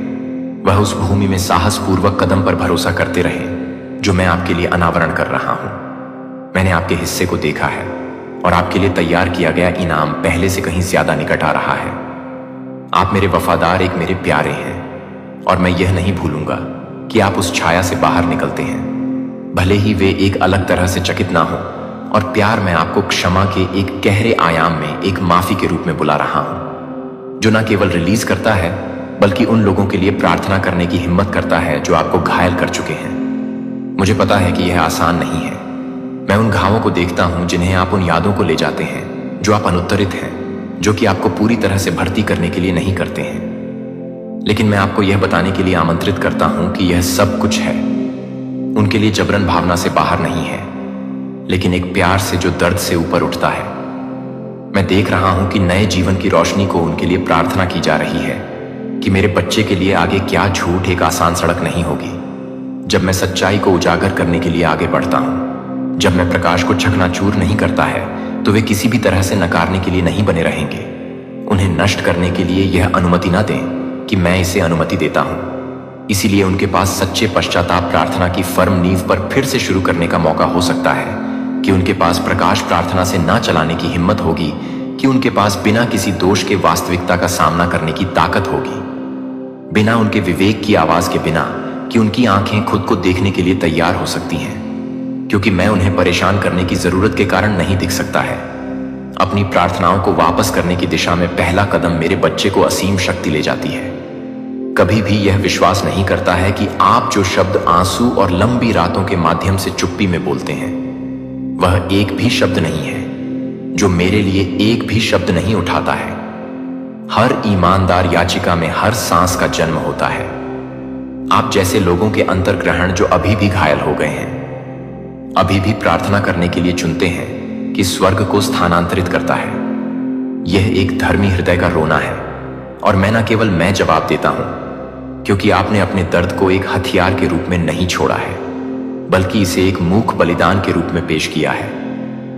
वह उस भूमि में साहसपूर्वक कदम पर भरोसा करते रहे जो मैं आपके लिए अनावरण कर रहा हूं। मैंने आपके हिस्से को देखा है और आपके लिए तैयार किया गया इनाम पहले से कहीं ज्यादा निकट आ रहा है। आप मेरे वफादार, एक मेरे प्यारे हैं और मैं यह नहीं भूलूंगा कि आप उस छाया से बाहर निकलते हैं, भले ही वे एक अलग तरह से चकित ना हो। और प्यार, मैं आपको क्षमा के एक गहरे आयाम में एक माफी के रूप में बुला रहा हूं, जो न केवल रिलीज करता है बल्कि उन लोगों के लिए प्रार्थना करने की हिम्मत करता है जो आपको घायल कर चुके हैं। मुझे पता है कि यह आसान नहीं है। मैं उन घावों को देखता हूं जिन्हें आप उन यादों को ले जाते हैं जो आप अनुत्तरित हैं, जो कि आपको पूरी तरह से भर्ती करने के लिए नहीं करते हैं। लेकिन मैं आपको यह बताने के लिए आमंत्रित करता हूं कि यह सब कुछ है उनके लिए जबरन भावना से बाहर नहीं है, लेकिन एक प्यार से जो दर्द से ऊपर उठता है। मैं देख रहा हूं कि नए जीवन की रोशनी को उनके लिए प्रार्थना की जा रही है कि मेरे बच्चे के लिए आगे क्या झूठ एक आसान सड़क नहीं होगी। जब मैं सच्चाई को उजागर करने के लिए आगे बढ़ता हूं, जब मैं प्रकाश को चकनाचूर नहीं करता है, तो वे किसी भी तरह से नकारने के लिए नहीं बने रहेंगे। उन्हें नष्ट करने के लिए यह अनुमति ना दें कि मैं इसे अनुमति देता हूं। इसीलिए उनके पास सच्चे पश्चाताप प्रार्थना की फर्म नींव पर फिर से शुरू करने का मौका हो सकता है, कि उनके पास प्रकाश प्रार्थना से ना चलाने की हिम्मत होगी, कि उनके पास बिना किसी दोष के वास्तविकता का सामना करने की ताकत होगी, बिना उनके विवेक की आवाज के बिना, कि उनकी आंखें खुद को देखने के लिए तैयार हो सकती हैं, क्योंकि मैं उन्हें परेशान करने की जरूरत के कारण नहीं दिख सकता है। अपनी प्रार्थनाओं को वापस करने की दिशा में पहला कदम मेरे बच्चे को असीम शक्ति ले जाती है। कभी भी यह विश्वास नहीं करता है कि आप जो शब्द आंसू और लंबी रातों के माध्यम से चुप्पी में बोलते हैं, वह एक भी शब्द नहीं है जो मेरे लिए एक भी शब्द नहीं उठाता है। हर ईमानदार याचिका में हर सांस का जन्म होता है। आप जैसे लोगों के अंतर्ग्रहण जो अभी भी घायल हो गए हैं, अभी भी प्रार्थना करने के लिए चुनते हैं कि स्वर्ग को स्थानांतरित करता है। यह एक धर्मी हृदय का रोना है, और मैं न केवल मैं जवाब देता हूं, क्योंकि आपने अपने दर्द को एक हथियार के रूप में नहीं छोड़ा है, बल्कि इसे एक मूक बलिदान के रूप में पेश किया है,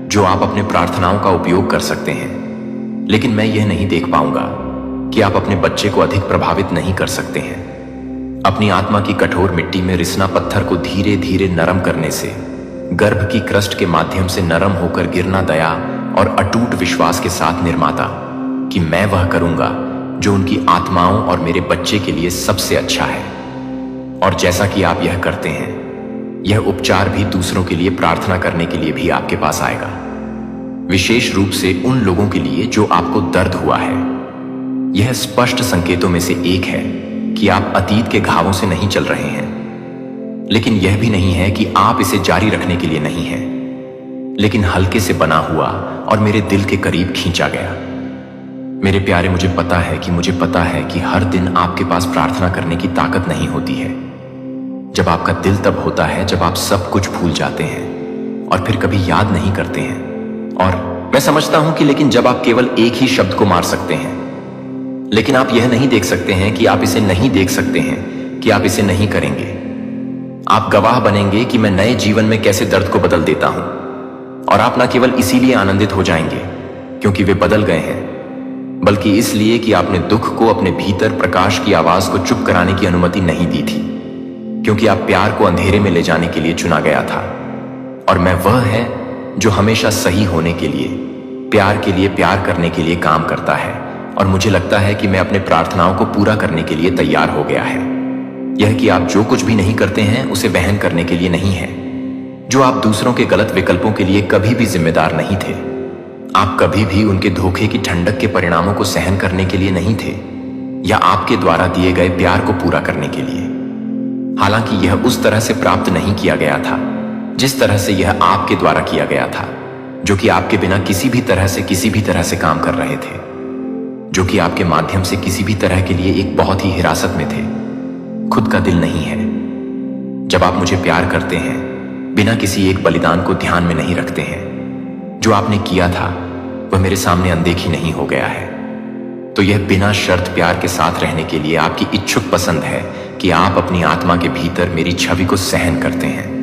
जो आप अपने प्रार्थनाओं का उपयोग कर सकते हैं। लेकिन मैं यह नहीं देख पाऊंगा कि आप अपने बच्चे को अधिक प्रभावित नहीं कर सकते हैं। अपनी आत्मा की कठोर मिट्टी में रिसना पत्थर को धीरे धीरे नरम करने से, गर्भ की क्रस्ट के माध्यम से नरम होकर गिरना दया और अटूट विश्वास के साथ निर्माता कि मैं वह करूंगा जो उनकी आत्माओं और मेरे बच्चे के लिए सबसे अच्छा है। और जैसा कि आप यह करते हैं, यह उपचार भी दूसरों के लिए प्रार्थना करने के लिए भी आपके पास आएगा, विशेष रूप से उन लोगों के लिए जो आपको दर्द हुआ है। यह स्पष्ट संकेतों में से एक है कि आप अतीत के घावों से नहीं चल रहे हैं, लेकिन यह भी नहीं है कि आप इसे जारी रखने के लिए नहीं हैं, लेकिन हल्के से बना हुआ और मेरे दिल के करीब खींचा गया। मेरे प्यारे, मुझे पता है कि हर दिन आपके पास प्रार्थना करने की ताकत नहीं होती है। जब आपका दिल तब होता है जब आप सब कुछ भूल जाते हैं और फिर कभी याद नहीं करते हैं। और मैं समझता हूं कि लेकिन जब आप केवल एक ही शब्द को मार सकते हैं, लेकिन आप यह नहीं देख सकते हैं कि आप इसे नहीं देख सकते हैं कि आप इसे नहीं करेंगे। आप गवाह बनेंगे कि मैं नए जीवन में कैसे दर्द को बदल देता हूं। और आप न केवल इसीलिए आनंदित हो जाएंगे क्योंकि वे बदल गए हैं, बल्कि इसलिए कि आपने दुख को अपने भीतर प्रकाश की आवाज को चुप कराने की अनुमति नहीं दी थी, क्योंकि आप प्यार को अंधेरे में ले जाने के लिए चुना गया था। और मैं वह है जो हमेशा सही होने के लिए, प्यार करने के लिए काम करता है। और मुझे लगता है कि मैं अपने प्रार्थनाओं को पूरा करने के लिए तैयार हो गया है। यह कि आप जो कुछ भी नहीं करते हैं उसे वहन करने के लिए नहीं है, जो आप दूसरों के गलत विकल्पों के लिए कभी भी जिम्मेदार नहीं थे। आप कभी भी उनके धोखे की ठंडक के परिणामों को सहन करने के लिए नहीं थे, या आपके द्वारा दिए गए प्यार को पूरा करने के लिए। हालांकि यह उस तरह से प्राप्त नहीं किया गया था जिस तरह से यह आपके द्वारा किया गया था, जो कि आपके बिना किसी भी तरह से काम कर रहे थे, जो कि आपके माध्यम से किसी भी तरह के लिए एक बहुत ही हिरासत में थे। खुद का दिल नहीं है। जब आप मुझे प्यार करते हैं, बिना किसी एक बलिदान को ध्यान में नहीं रखते हैं, जो आपने किया था वह मेरे सामने अनदेखी नहीं हो गया है, तो यह बिना शर्त प्यार के साथ रहने के लिए आपकी इच्छुक पसंद है कि आप अपनी आत्मा के भीतर मेरी छवि को सहन करते हैं।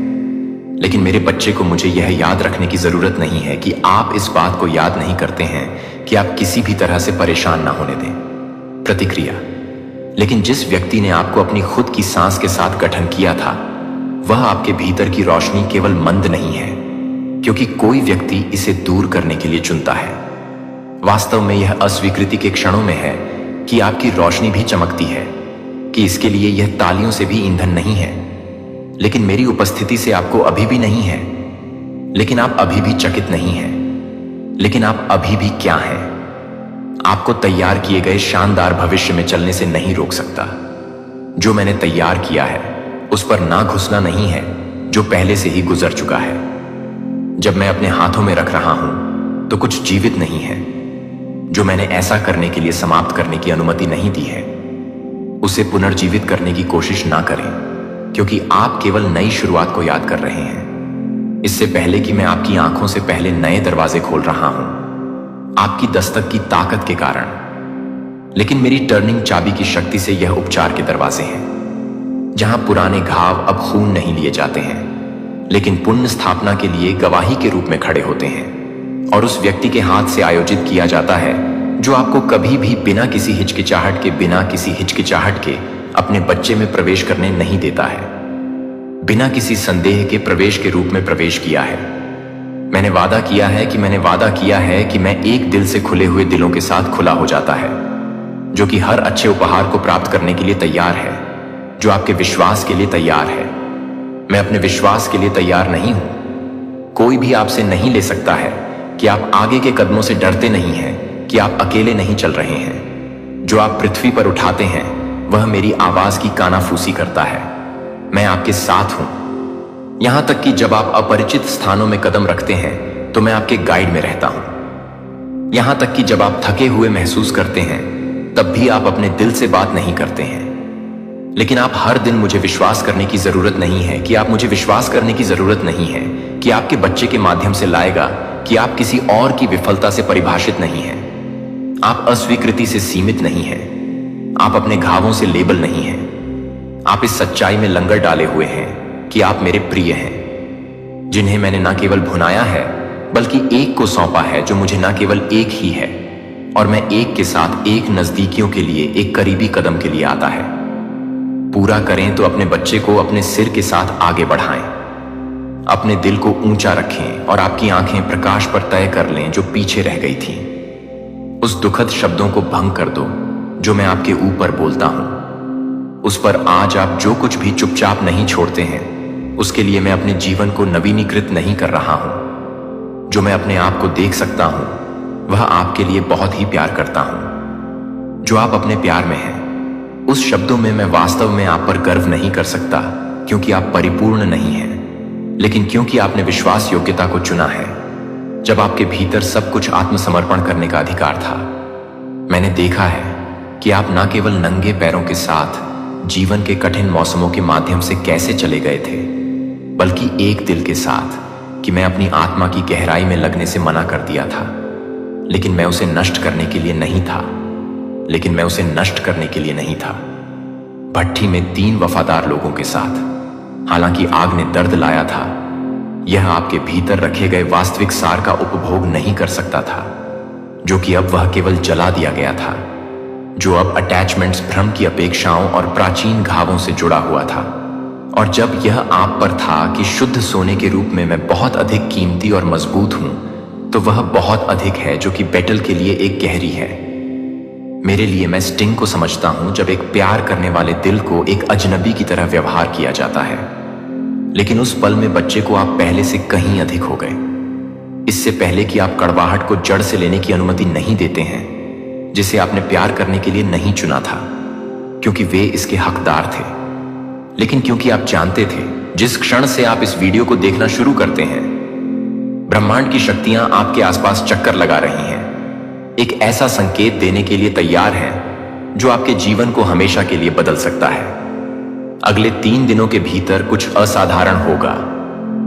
लेकिन मेरे बच्चे को मुझे यह याद रखने की जरूरत नहीं है कि आप इस बात को याद नहीं करते हैं कि आप किसी भी तरह से परेशान ना होने दें। प्रतिक्रिया। लेकिन जिस व्यक्ति ने आपको अपनी खुद की सांस के साथ गठन किया था, वह आपके भीतर की रोशनी केवल मंद नहीं है, क्योंकि कोई व्यक्ति इसे दूर करने के लिए चुनता है। वास्तव में यह अस्वीकृति के क्षणों में है कि आपकी रोशनी भी चमकती है, कि इसके लिए यह तालियों से भी ईंधन नहीं है, लेकिन मेरी उपस्थिति से आपको अभी भी नहीं है। लेकिन आप अभी भी चकित नहीं हैं। लेकिन आप अभी भी क्या हैं? आपको तैयार किए गए शानदार भविष्य में चलने से नहीं रोक सकता। जो मैंने तैयार किया है उस पर ना घुसना नहीं है, जो पहले से ही गुजर चुका है। जब मैं अपने हाथों में रख रहा हूं तो कुछ जीवित नहीं है। जो मैंने ऐसा करने के लिए समाप्त करने की अनुमति नहीं दी है, उसे पुनर्जीवित करने की कोशिश ना करें, क्योंकि आप केवल नई शुरुआत को याद कर रहे हैं, इससे पहले कि मैं आपकी आंखों से पहले नए दरवाजे खोल रहा हूं, आपकी दस्तक की ताकत के कारण। लेकिन मेरी टर्निंग चाबी की शक्ति से यह उपचार के दरवाजे हैं, जहां पुराने घाव अब खून नहीं लिए जाते हैं, लेकिन पुण्य स्थापना के लिए गवाही के रूप में खड़े होते हैं, और उस व्यक्ति के हाथ से आयोजित किया जाता है जो आपको कभी भी बिना किसी हिचकिचाहट के अपने बच्चे में प्रवेश करने नहीं देता है, बिना किसी संदेह के प्रवेश के रूप में प्रवेश किया है। मैंने वादा किया है कि मैं एक दिल से खुले हुए दिलों के साथ खुला हो जाता है, जो कि हर अच्छे उपहार को प्राप्त करने के लिए तैयार है, जो आपके विश्वास के लिए तैयार है। मैं अपने विश्वास के लिए तैयार नहीं हूं। कोई भी आपसे नहीं ले सकता है कि आप आगे के कदमों से डरते नहीं हैं, कि आप अकेले नहीं चल रहे हैं। जो आप पृथ्वी पर उठाते हैं वह मेरी आवाज की कानाफूसी करता है। मैं आपके साथ हूं। यहां तक कि जब आप अपरिचित स्थानों में कदम रखते हैं तो मैं आपके गाइड में रहता हूं। यहां तक कि जब आप थके हुए महसूस करते हैं तब भी आप अपने दिल से बात नहीं करते हैं। लेकिन आप हर दिन मुझे विश्वास करने की जरूरत नहीं है कि आपके बच्चे के माध्यम से लाएगा कि आप किसी और की विफलता से परिभाषित नहीं हैं। आप अस्वीकृति से सीमित नहीं हैं। आप अपने घावों से लेबल नहीं हैं। आप इस सच्चाई में लंगर डाले हुए हैं कि आप मेरे प्रिय हैं, जिन्हें मैंने न केवल भुनाया है बल्कि एक को सौंपा है जो मुझे न केवल एक ही है, और मैं एक के साथ एक नजदीकियों के लिए एक करीबी कदम के लिए आता है। पूरा करें तो अपने बच्चे को अपने सिर के साथ आगे बढ़ाएं, अपने दिल को ऊंचा रखें और आपकी आंखें प्रकाश पर तय कर लें जो पीछे रह गई थीं। उस दुखद शब्दों को भंग कर दो जो मैं आपके ऊपर बोलता हूं। उस पर आज आप जो कुछ भी चुपचाप नहीं छोड़ते हैं, उसके लिए मैं अपने जीवन को नवीनीकृत नहीं कर रहा हूं। जो मैं अपने आप को देख सकता हूं वह आपके लिए बहुत ही प्यार करता हूं। जो आप अपने प्यार में हैं, उस शब्दों में मैं वास्तव में आप पर गर्व नहीं कर सकता, क्योंकि आप परिपूर्ण नहीं हैं, लेकिन क्योंकि आपने विश्वास योग्यता को चुना है। जब आपके भीतर सब कुछ आत्मसमर्पण करने का अधिकार था, मैंने देखा है कि आप ना केवल नंगे पैरों के साथ जीवन के कठिन मौसमों के माध्यम से कैसे चले गए थे, बल्कि एक दिल के साथ कि मैं अपनी आत्मा की गहराई में लगने से मना कर दिया था। लेकिन मैं उसे नष्ट करने के लिए नहीं था। भट्ठी में 3 वफादार लोगों के साथ, हालांकि आग ने दर्द लाया था, यह आपके भीतर रखे गए वास्तविक सार का उपभोग नहीं कर सकता था, जो कि अब वह केवल जला दिया गया था, जो अब अटैचमेंट्स, भ्रम की अपेक्षाओं और प्राचीन घावों से जुड़ा हुआ था। और जब यह आप पर था कि शुद्ध सोने के रूप में मैं बहुत अधिक कीमती और मजबूत हूं, तो वह बहुत अधिक है जो कि बैटल के लिए एक गहरी है। मेरे लिए, मैं स्टिंग को समझता हूं जब एक प्यार करने वाले दिल को एक अजनबी की तरह व्यवहार किया जाता है। लेकिन उस पल में बच्चे को आप पहले से कहीं अधिक हो गए। इससे पहले कि आप कड़वाहट को जड़ से लेने की अनुमति नहीं देते हैं, जिसे आपने प्यार करने के लिए नहीं चुना था, क्योंकि वे इसके हकदार थे, लेकिन क्योंकि आप जानते थे जिस क्षण से आप इस वीडियो को देखना शुरू करते हैं, ब्रह्मांड की शक्तियां आपके आसपास चक्कर लगा रही हैं, एक ऐसा संकेत देने के लिए तैयार हैं जो आपके जीवन को हमेशा के लिए बदल सकता है। अगले 3 दिनों के भीतर कुछ असाधारण होगा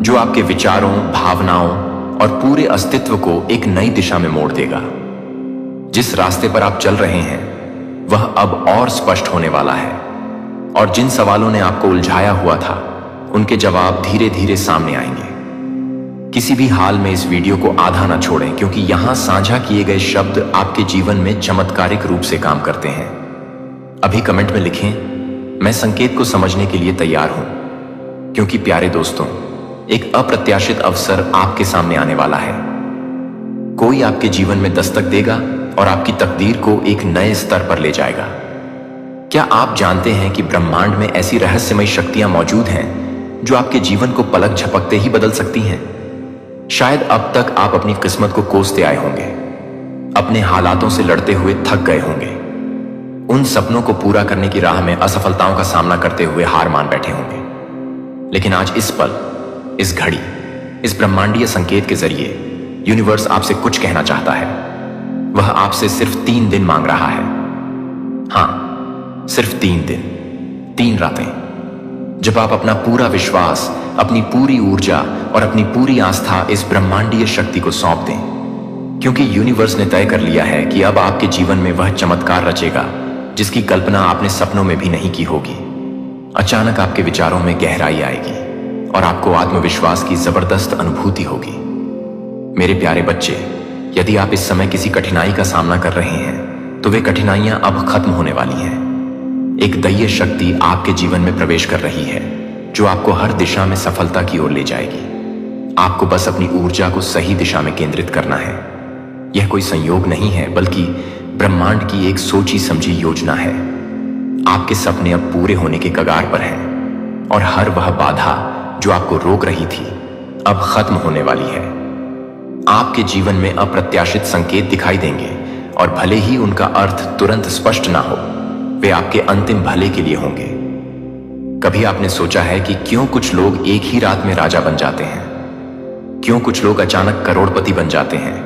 जो आपके विचारों, भावनाओं और पूरे अस्तित्व को एक नई दिशा में मोड़ देगा। जिस रास्ते पर आप चल रहे हैं वह अब और स्पष्ट होने वाला है, और जिन सवालों ने आपको उलझाया हुआ था उनके जवाब धीरे धीरे सामने आएंगे। किसी भी हाल में इस वीडियो को आधा ना छोड़ें, क्योंकि यहां साझा किए गए शब्द आपके जीवन में चमत्कारिक रूप से काम करते हैं। अभी कमेंट में लिखें, मैं संकेत को समझने के लिए तैयार हूं, क्योंकि प्यारे दोस्तों, एक अप्रत्याशित अवसर आपके सामने आने वाला है। कोई आपके जीवन में दस्तक देगा और आपकी तकदीर को एक नए स्तर पर ले जाएगा। क्या आप जानते हैं कि ब्रह्मांड में ऐसी रहस्यमयी शक्तियां मौजूद हैं जो आपके जीवन को पलक झपकते ही बदल सकती हैं? शायद अब तक आप अपनी किस्मत को कोसते आए होंगे, अपने हालातों से लड़ते हुए थक गए होंगे, उन सपनों को पूरा करने की राह में असफलताओं का सामना करते हुए हार मान बैठे होंगे। लेकिन आज इस पल, इस घड़ी, इस ब्रह्मांडीय संकेत के जरिए यूनिवर्स आपसे कुछ कहना चाहता है। वह आपसे सिर्फ 3 दिन मांग रहा है। हां, सिर्फ 3 दिन, 3 रातें, जब आप अपना पूरा विश्वास, अपनी पूरी ऊर्जा और अपनी पूरी आस्था इस ब्रह्मांडीय शक्ति को सौंप दें। क्योंकि यूनिवर्स ने तय कर लिया है कि अब आपके जीवन में वह चमत्कार रचेगा जिसकी कल्पना आपने सपनों में भी नहीं की होगी। अचानक आपके विचारों में गहराई आएगी और आपको आत्मविश्वास की जबरदस्त अनुभूति होगी। मेरे प्यारे बच्चे, यदि आप इस समय किसी कठिनाई का सामना कर रहे हैं तो वे कठिनाइयां अब खत्म होने वाली हैं। एक दैवीय शक्ति आपके जीवन में प्रवेश कर रही है जो आपको हर दिशा में सफलता की ओर ले जाएगी। आपको बस अपनी ऊर्जा को सही दिशा में केंद्रित करना है। यह कोई संयोग नहीं है, बल्कि ब्रह्मांड की एक सोची समझी योजना है। आपके सपने अब पूरे होने के कगार पर हैं, और हर वह बाधा जो आपको रोक रही थी अब खत्म होने वाली है। आपके जीवन में अप्रत्याशित संकेत दिखाई देंगे, और भले ही उनका अर्थ तुरंत स्पष्ट ना हो, वे आपके अंतिम भले के लिए होंगे। कभी आपने सोचा है कि क्यों कुछ लोग एक ही रात में राजा बन जाते हैं? क्यों कुछ लोग अचानक करोड़पति बन जाते हैं?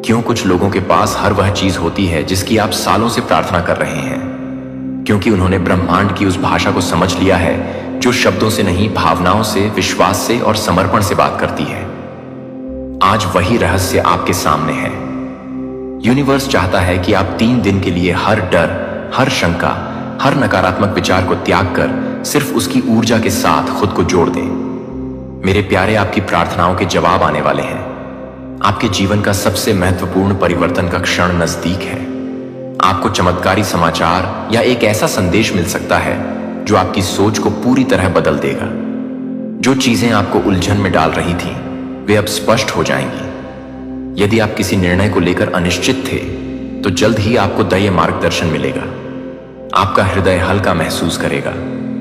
क्यों कुछ लोगों के पास हर वह चीज होती है जिसकी आप सालों से प्रार्थना कर रहे हैं? क्योंकि उन्होंने ब्रह्मांड की उस भाषा को समझ लिया है जो शब्दों से नहीं, भावनाओं से, विश्वास से और समर्पण से बात करती है। आज वही रहस्य आपके सामने है। यूनिवर्स चाहता है कि आप 3 दिन के लिए हर डर, हर शंका, हर नकारात्मक विचार को त्याग कर सिर्फ उसकी ऊर्जा के साथ खुद को जोड़ दें। मेरे प्यारे, आपकी प्रार्थनाओं के जवाब आने वाले हैं। आपके जीवन का सबसे महत्वपूर्ण परिवर्तन का क्षण नजदीक है। आपको चमत्कारी समाचार या एक ऐसा संदेश मिल सकता है जो आपकी सोच को पूरी तरह बदल देगा। जो चीजें आपको उलझन में डाल रही थीं, वे अब स्पष्ट हो जाएंगी। यदि आप किसी निर्णय को लेकर अनिश्चित थे, तो जल्द ही आपको दैवीय मार्गदर्शन मिलेगा। आपका हृदय हल्का महसूस करेगा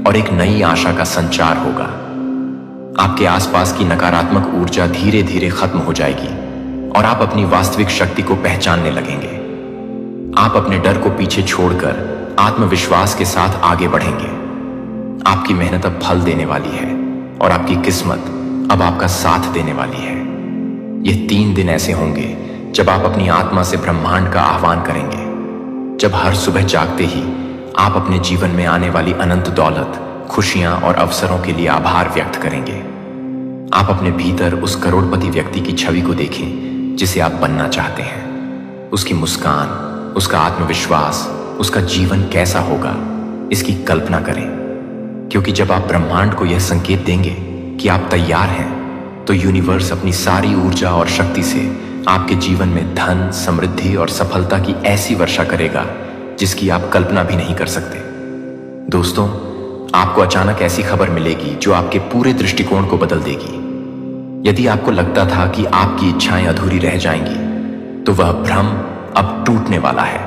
और एक नई आशा का संचार होगा। आपके आसपास की नकारात्मक ऊर्जा धीरे धीरे खत्म हो जाएगी और आप अपनी वास्तविक शक्ति को पहचानने लगेंगे। आप अपने डर को पीछे छोड़कर आत्मविश्वास के साथ आगे बढ़ेंगे। आपकी मेहनत अब फल देने वाली है और आपकी किस्मत अब आपका साथ देने वाली है। ये 3 दिन ऐसे होंगे जब आप अपनी आत्मा से ब्रह्मांड का आह्वान करेंगे जब हर सुबह जागते ही आप अपने जीवन में आने वाली अनंत दौलत, खुशियां और अवसरों के लिए आभार व्यक्त करेंगे। आप अपने भीतर उस करोड़पति व्यक्ति की छवि को देखें जिसे आप बनना चाहते हैं। उसकी मुस्कान, उसका आत्मविश्वास, उसका जीवन कैसा होगा, इसकी कल्पना करें। क्योंकि जब आप ब्रह्मांड को यह संकेत देंगे कि आप तैयार हैं, तो यूनिवर्स अपनी सारी ऊर्जा और शक्ति से आपके जीवन में धन, समृद्धि और सफलता की ऐसी वर्षा करेगा जिसकी आप कल्पना भी नहीं कर सकते। दोस्तों, आपको अचानक ऐसी खबर मिलेगी जो आपके पूरे दृष्टिकोण को बदल देगी। यदि आपको लगता था कि आपकी इच्छाएं अधूरी रह जाएंगी, तो वह भ्रम अब टूटने वाला है।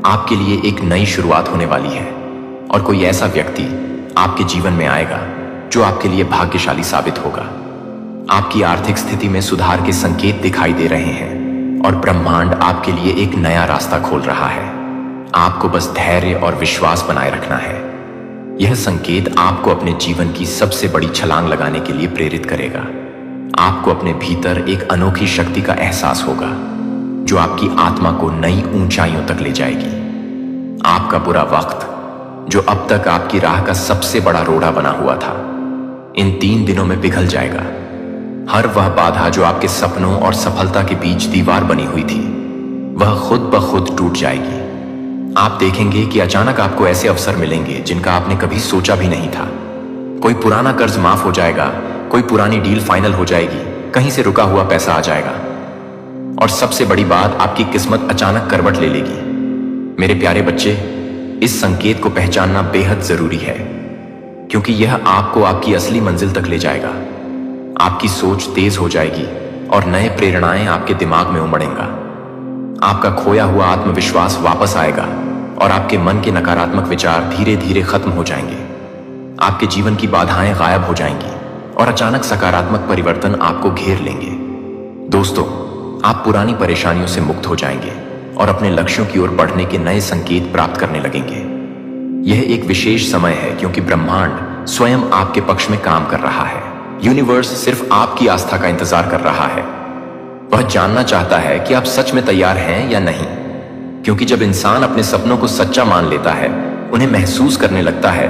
आपके लिए एक नई शुरुआत होने वाली है और कोई ऐसा व्यक्ति आपके जीवन में आएगा जो आपके लिए भाग्यशाली साबित होगा। आपकी आर्थिक स्थिति में सुधार के संकेत दिखाई दे रहे हैं और ब्रह्मांड आपके लिए एक नया रास्ता खोल रहा है। आपको बस धैर्य और विश्वास बनाए रखना है। यह संकेत आपको अपने जीवन की सबसे बड़ी छलांग लगाने के लिए प्रेरित करेगा। आपको अपने भीतर एक अनोखी शक्ति का एहसास होगा जो आपकी आत्मा को नई ऊंचाइयों तक ले जाएगी। आपका बुरा वक्त, जो अब तक आपकी राह का सबसे बड़ा रोड़ा बना हुआ था, इन 3 दिनों में पिघल जाएगा। हर वह बाधा जो आपके सपनों और सफलता के बीच दीवार बनी हुई थी, वह खुद ब खुद टूट जाएगी। आप देखेंगे कि अचानक आपको ऐसे अवसर मिलेंगे जिनका आपने कभी सोचा भी नहीं था। कोई पुराना कर्ज माफ हो जाएगा, कोई पुरानी डील फाइनल हो जाएगी, कहीं से रुका हुआ पैसा आ जाएगा और सबसे बड़ी बात, आपकी किस्मत अचानक करवट ले लेगी। मेरे प्यारे बच्चे, इस संकेत को पहचानना बेहद जरूरी है, क्योंकि यह आपको आपकी असली मंजिल तक ले जाएगा। आपकी सोच तेज हो जाएगी और नए प्रेरणाएं आपके दिमाग में उमड़ेंगा। आपका खोया हुआ आत्मविश्वास वापस आएगा और आपके मन के नकारात्मक विचार धीरे धीरे खत्म हो जाएंगे। आपके जीवन की बाधाएं गायब हो जाएंगी और अचानक सकारात्मक परिवर्तन आपको घेर लेंगे। दोस्तों, आप पुरानी परेशानियों से मुक्त हो जाएंगे और अपने लक्ष्यों की ओर बढ़ने के नए संकेत प्राप्त करने लगेंगे। यह एक विशेष समय है क्योंकि ब्रह्मांड स्वयं आपके पक्ष में काम कर रहा है। यूनिवर्स सिर्फ आपकी आस्था का इंतजार कर रहा है। वह जानना चाहता है कि आप सच में तैयार हैं या नहीं, क्योंकि जब इंसान अपने सपनों को सच्चा मान लेता है, उन्हें महसूस करने लगता है,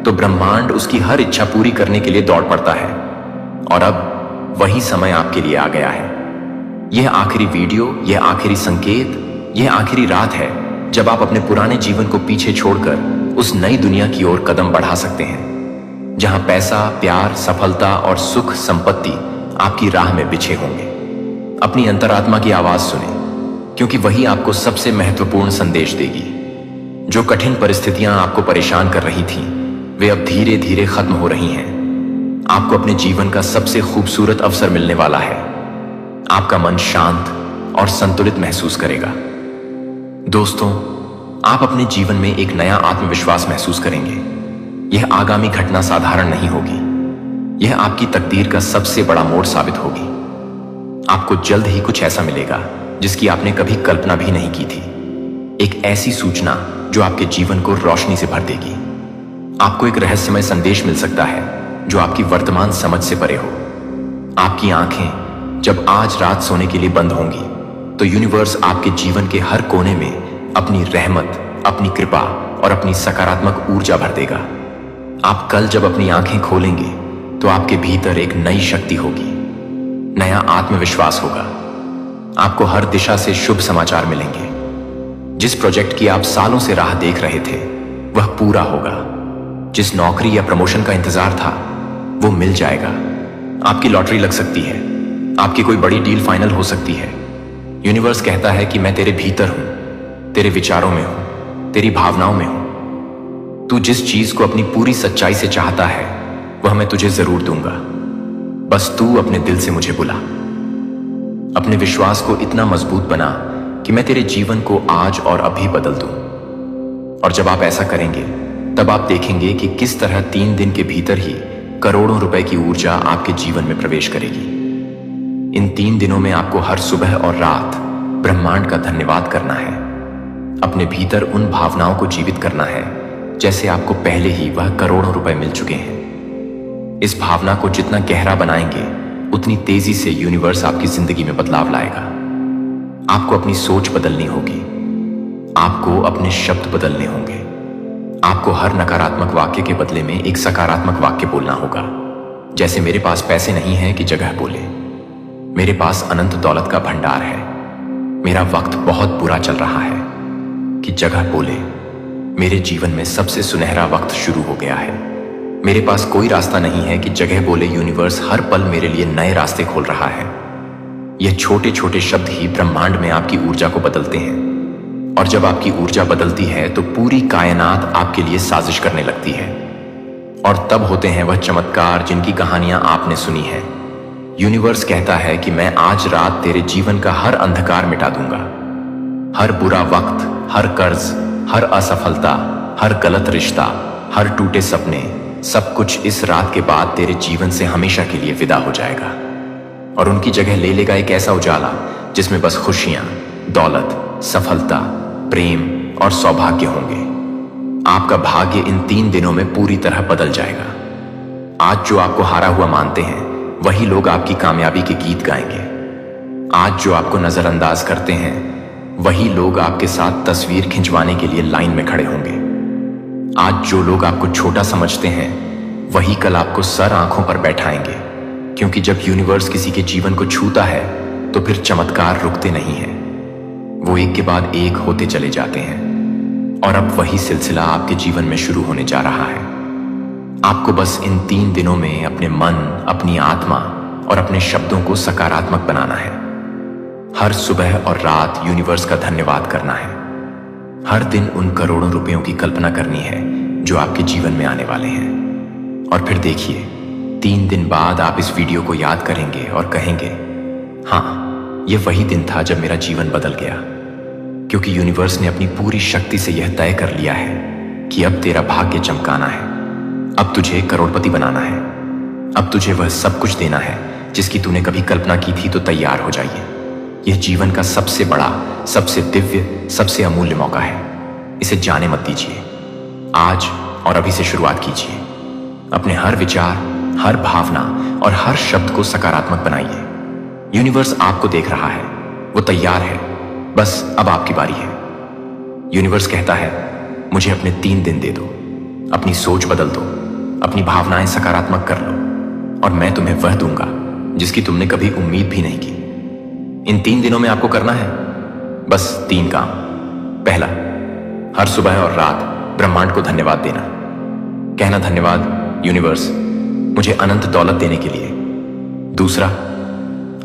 तो ब्रह्मांड उसकी हर इच्छा पूरी करने के लिए दौड़ पड़ता है। और अब वही समय आपके लिए आ गया है। यह आखिरी वीडियो, यह आखिरी संकेत, यह आखिरी रात है जब आप अपने पुराने जीवन को पीछे छोड़कर उस नई दुनिया की ओर कदम बढ़ा सकते हैं, जहां पैसा, प्यार, सफलता और सुख संपत्ति आपकी राह में बिछे होंगे। अपनी अंतरात्मा की आवाज सुने, क्योंकि वही आपको सबसे महत्वपूर्ण संदेश देगी। जो कठिन परिस्थितियां आपको परेशान कर रही थीं, वे अब धीरे धीरे खत्म हो रही हैं। आपको अपने जीवन का सबसे खूबसूरत अवसर मिलने वाला है। आपका मन शांत और संतुलित महसूस करेगा। दोस्तों, आप अपने जीवन में एक नया आत्मविश्वास महसूस करेंगे। यह आगामी घटना साधारण नहीं होगी। यह आपकी तकदीर का सबसे बड़ा मोड़ साबित होगी। आपको जल्द ही कुछ ऐसा मिलेगा जिसकी आपने कभी कल्पना भी नहीं की थी। एक ऐसी सूचना जो आपके जीवन को रोशनी से भर देगी। आपको एक रहस्यमय संदेश मिल सकता है जो आपकी वर्तमान समझ से परे हो। आपकी आंखें जब आज रात सोने के लिए बंद होंगी, तो यूनिवर्स आपके जीवन के हर कोने में अपनी रहमत, अपनी कृपा और अपनी सकारात्मक ऊर्जा भर देगा। आप कल जब अपनी आंखें खोलेंगे, तो आपके भीतर एक नई शक्ति होगी, नया आत्मविश्वास होगा। आपको हर दिशा से शुभ समाचार मिलेंगे। जिस प्रोजेक्ट की आप सालों से राह देख रहे थे, वह पूरा होगा। जिस नौकरी या प्रमोशन का इंतजार था, वो मिल जाएगा। आपकी लॉटरी लग सकती है, आपकी कोई बड़ी डील फाइनल हो सकती है। यूनिवर्स कहता है कि मैं तेरे भीतर हूं, तेरे विचारों में हूं, तेरी भावनाओं में हूं। तू जिस चीज को अपनी पूरी सच्चाई से चाहता है, वह मैं तुझे जरूर दूंगा। बस तू अपने दिल से मुझे बुला। अपने विश्वास को इतना मजबूत बना कि मैं तेरे जीवन को आज और अभी बदल दूं। और जब आप ऐसा करेंगे, तब आप देखेंगे कि किस तरह 3 दिन के भीतर ही करोड़ों रुपए की ऊर्जा आपके जीवन में प्रवेश करेगी। इन 3 दिनों में आपको हर सुबह और रात ब्रह्मांड का धन्यवाद करना है। अपने भीतर उन भावनाओं को जीवित करना है जैसे आपको पहले ही वह करोड़ों रुपए मिल चुके हैं। इस भावना को जितना गहरा बनाएंगे, उतनी तेजी से यूनिवर्स आपकी जिंदगी में बदलाव लाएगा। आपको अपनी सोच बदलनी होगी। आपको अपने शब्द बदलने होंगे। आपको हर नकारात्मक वाक्य के बदले में एक सकारात्मक वाक्य बोलना होगा। जैसे मेरे पास पैसे नहीं है कि जगह बोले, मेरे पास अनंत दौलत का भंडार है। मेरा वक्त बहुत बुरा चल रहा है कि जगह बोले, मेरे जीवन में सबसे सुनहरा वक्त शुरू हो गया है। मेरे पास कोई रास्ता नहीं है कि जगह बोले, यूनिवर्स हर पल मेरे लिए नए रास्ते खोल रहा है। यह छोटे छोटे शब्द ही ब्रह्मांड में आपकी ऊर्जा को बदलते हैं, और जब आपकी ऊर्जा बदलती है तो पूरी कायनात आपके लिए साजिश करने लगती है। और तब होते हैं वह चमत्कार जिनकी कहानियां आपने सुनी है। यूनिवर्स कहता है कि मैं आज रात तेरे जीवन का हर अंधकार मिटा दूंगा। हर बुरा वक्त, हर कर्ज, हर असफलता, हर गलत रिश्ता, हर टूटे सपने, सब कुछ इस रात के बाद तेरे जीवन से हमेशा के लिए विदा हो जाएगा, और उनकी जगह ले लेगा एक ऐसा उजाला जिसमें बस खुशियां, दौलत, सफलता, प्रेम और सौभाग्य होंगे। आपका भाग्य इन 3 दिनों में पूरी तरह बदल जाएगा। आज जो आपको हारा हुआ मानते हैं वही लोग आपकी कामयाबी के गीत गाएंगे। आज जो आपको नजरअंदाज करते हैं वही लोग आपके साथ तस्वीर खिंचवाने के लिए लाइन में खड़े होंगे। आज जो लोग आपको छोटा समझते हैं वही कल आपको सर आंखों पर बैठाएंगे, क्योंकि जब यूनिवर्स किसी के जीवन को छूता है तो फिर चमत्कार रुकते नहीं हैं। वो एक के बाद एक होते चले जाते हैं, और अब वही सिलसिला आपके जीवन में शुरू होने जा रहा है। आपको बस इन 3 दिनों में अपने मन, अपनी आत्मा और अपने शब्दों को सकारात्मक बनाना है। हर सुबह और रात यूनिवर्स का धन्यवाद करना है। हर दिन उन करोड़ों रुपयों की कल्पना करनी है जो आपके जीवन में आने वाले हैं। और फिर देखिए, 3 दिन बाद आप इस वीडियो को याद करेंगे और कहेंगे, हाँ, ये वही दिन था जब मेरा जीवन बदल गया। क्योंकि यूनिवर्स ने अपनी पूरी शक्ति से यह तय कर लिया है कि अब तेरा भाग्य चमकाना है, अब तुझे करोड़पति बनाना है, अब तुझे वह सब कुछ देना है जिसकी तूने कभी कल्पना की थी। तो तैयार हो जाइए। यह जीवन का सबसे बड़ा, सबसे दिव्य, सबसे अमूल्य मौका है। इसे जाने मत दीजिए। आज और अभी से शुरुआत कीजिए। अपने हर विचार, हर भावना और हर शब्द को सकारात्मक बनाइए। यूनिवर्स आपको देख रहा है, वो तैयार है, बस अब आपकी बारी है। यूनिवर्स कहता है, मुझे अपने 3 दिन दे दो, अपनी सोच बदल दो, अपनी भावनाएं सकारात्मक कर लो, और मैं तुम्हें वह दूंगा जिसकी तुमने कभी उम्मीद भी नहीं की। इन 3 दिनों में आपको करना है बस 3 काम। पहला, हर सुबह और रात ब्रह्मांड को धन्यवाद देना। कहना, धन्यवाद यूनिवर्स, मुझे अनंत दौलत देने के लिए। दूसरा,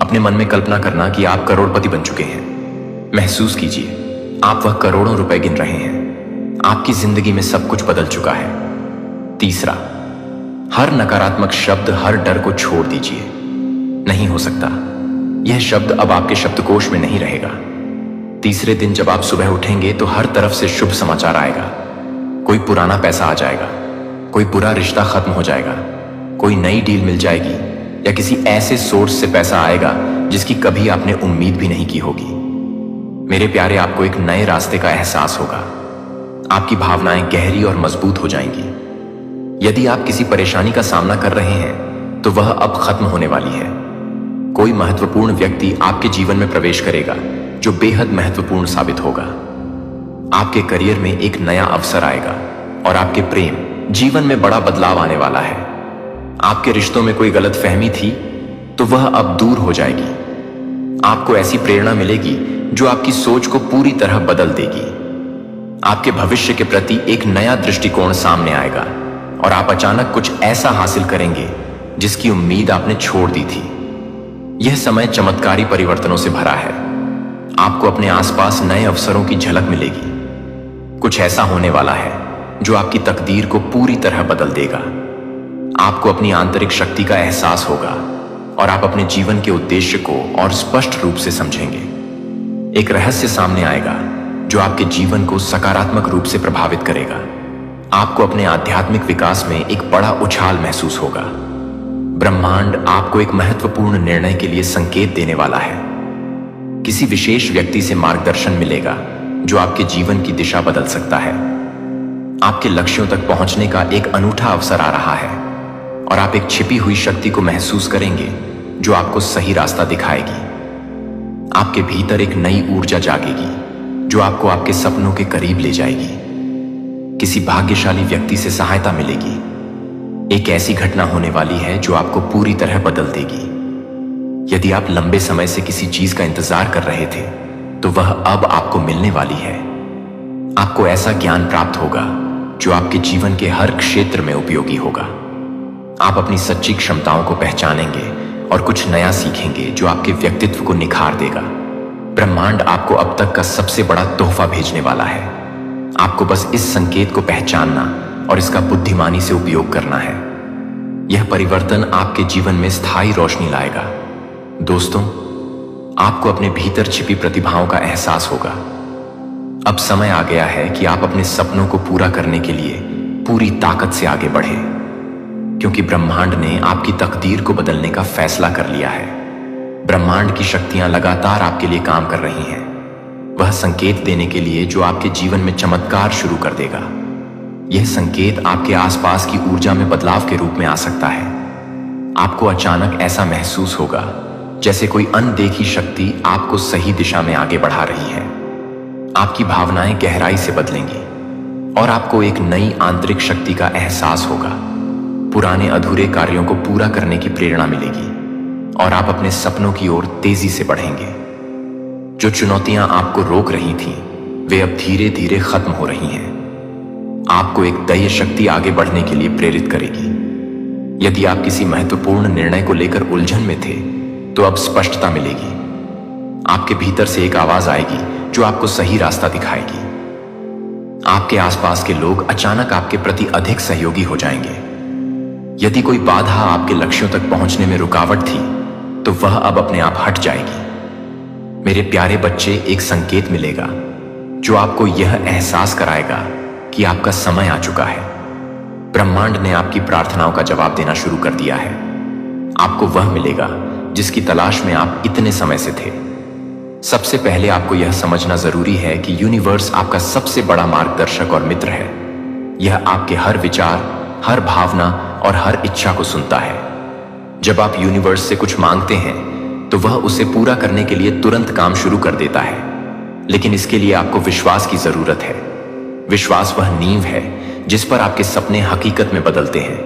अपने मन में कल्पना करना कि आप करोड़पति बन चुके हैं। महसूस कीजिए आप वह करोड़ों रुपए गिन रहे हैं। आपकी जिंदगी में सब कुछ बदल चुका है। तीसरा, हर नकारात्मक शब्द, हर डर को छोड़ दीजिए। नहीं हो सकता, यह शब्द अब आपके शब्दकोश में नहीं रहेगा। तीसरे दिन जब आप सुबह उठेंगे तो हर तरफ से शुभ समाचार आएगा। कोई पुराना पैसा आ जाएगा, कोई बुरा रिश्ता खत्म हो जाएगा, कोई नई डील मिल जाएगी, या किसी ऐसे सोर्स से पैसा आएगा जिसकी कभी आपने उम्मीद भी नहीं की होगी। मेरे प्यारे, आपको एक नए रास्ते का एहसास होगा। आपकी भावनाएं गहरी और मजबूत हो जाएंगी। यदि आप किसी परेशानी का सामना कर रहे हैं तो वह अब खत्म होने वाली है। कोई महत्वपूर्ण व्यक्ति आपके जीवन में प्रवेश करेगा जो बेहद महत्वपूर्ण साबित होगा। आपके करियर में एक नया अवसर आएगा, और आपके प्रेम जीवन में बड़ा बदलाव आने वाला है। आपके रिश्तों में कोई गलतफहमी थी तो वह अब दूर हो जाएगी। आपको ऐसी प्रेरणा मिलेगी जो आपकी सोच को पूरी तरह बदल देगी। आपके भविष्य के प्रति एक नया दृष्टिकोण सामने आएगा, और आप अचानक कुछ ऐसा हासिल करेंगे जिसकी उम्मीद आपने छोड़ दी थी। यह समय चमत्कारी परिवर्तनों से भरा है। आपको अपने आसपास नए अवसरों की झलक मिलेगी। कुछ ऐसा होने वाला है जो आपकी तकदीर को पूरी तरह बदल देगा। आपको अपनी आंतरिक शक्ति का एहसास होगा, और आप अपने जीवन के उद्देश्य को और स्पष्ट रूप से समझेंगे। एक रहस्य सामने आएगा जो आपके जीवन को सकारात्मक रूप से प्रभावित करेगा। आपको अपने आध्यात्मिक विकास में एक बड़ा उछाल महसूस होगा। ब्रह्मांड आपको एक महत्वपूर्ण निर्णय के लिए संकेत देने वाला है। किसी विशेष व्यक्ति से मार्गदर्शन मिलेगा जो आपके जीवन की दिशा बदल सकता है। आपके लक्ष्यों तक पहुंचने का एक अनूठा अवसर आ रहा है, और आप एक छिपी हुई शक्ति को महसूस करेंगे जो आपको सही रास्ता दिखाएगी। आपके भीतर एक नई ऊर्जा जागेगी, जो आपको आपके सपनों के करीब ले जाएगी। किसी भाग्यशाली व्यक्ति से सहायता मिलेगी। एक ऐसी घटना होने वाली है जो आपको पूरी तरह बदल देगी। यदि आप लंबे समय से किसी चीज का इंतजार कर रहे थे तो वह अब आपको मिलने वाली है। आपको ऐसा ज्ञान प्राप्त होगा जो आपके जीवन के हर क्षेत्र में उपयोगी होगा। आप अपनी सच्ची क्षमताओं को पहचानेंगे और कुछ नया सीखेंगे जो आपके व्यक्तित्व को निखार देगा। ब्रह्मांड आपको अब तक का सबसे बड़ा तोहफा भेजने वाला है। आपको बस इस संकेत को पहचानना और इसका बुद्धिमानी से उपयोग करना है। यह परिवर्तन आपके जीवन में स्थायी रोशनी लाएगा। दोस्तों, आपको अपने भीतर छिपी प्रतिभाओं का एहसास होगा। अब समय आ गया है कि आप अपने सपनों को पूरा करने के लिए पूरी ताकत से आगे बढ़े, क्योंकि ब्रह्मांड ने आपकी तकदीर को बदलने का फैसला कर लिया है। ब्रह्मांड की शक्तियां लगातार आपके लिए काम कर रही हैं। वह संकेत देने के लिए जो आपके जीवन में चमत्कार शुरू कर देगा। यह संकेत आपके आसपास की ऊर्जा में बदलाव के रूप में आ सकता है। आपको अचानक ऐसा महसूस होगा जैसे कोई अनदेखी शक्ति आपको सही दिशा में आगे बढ़ा रही है। आपकी भावनाएं गहराई से बदलेंगी और आपको एक नई आंतरिक शक्ति का एहसास होगा। पुराने अधूरे कार्यों को पूरा करने की प्रेरणा मिलेगी और आप अपने सपनों की ओर तेजी से बढ़ेंगे। जो चुनौतियां आपको रोक रही थीं, वे अब धीरे धीरे खत्म हो रही हैं। आपको एक दैवीय शक्ति आगे बढ़ने के लिए प्रेरित करेगी। यदि आप किसी महत्वपूर्ण निर्णय को लेकर उलझन में थे तो अब स्पष्टता मिलेगी। आपके भीतर से एक आवाज आएगी जो आपको सही रास्ता दिखाएगी। आपके आसपास के लोग अचानक आपके प्रति अधिक सहयोगी हो जाएंगे। यदि कोई बाधा आपके लक्ष्यों तक पहुंचने में रुकावट थी तो वह अब अपने आप हट जाएगी। मेरे प्यारे बच्चे, एक संकेत मिलेगा जो आपको यह एहसास कराएगा कि आपका समय आ चुका है। ब्रह्मांड ने आपकी प्रार्थनाओं का जवाब देना शुरू कर दिया है। आपको वह मिलेगा जिसकी तलाश में आप इतने समय से थे। सबसे पहले आपको यह समझना जरूरी है कि यूनिवर्स आपका सबसे बड़ा मार्गदर्शक और मित्र है। यह आपके हर विचार, हर भावना और हर इच्छा को सुनता है। जब आप यूनिवर्स से कुछ मांगते हैं तो वह उसे पूरा करने के लिए तुरंत काम शुरू कर देता है, लेकिन इसके लिए आपको विश्वास की जरूरत है। विश्वास वह नींव है जिस पर आपके सपने हकीकत में बदलते हैं।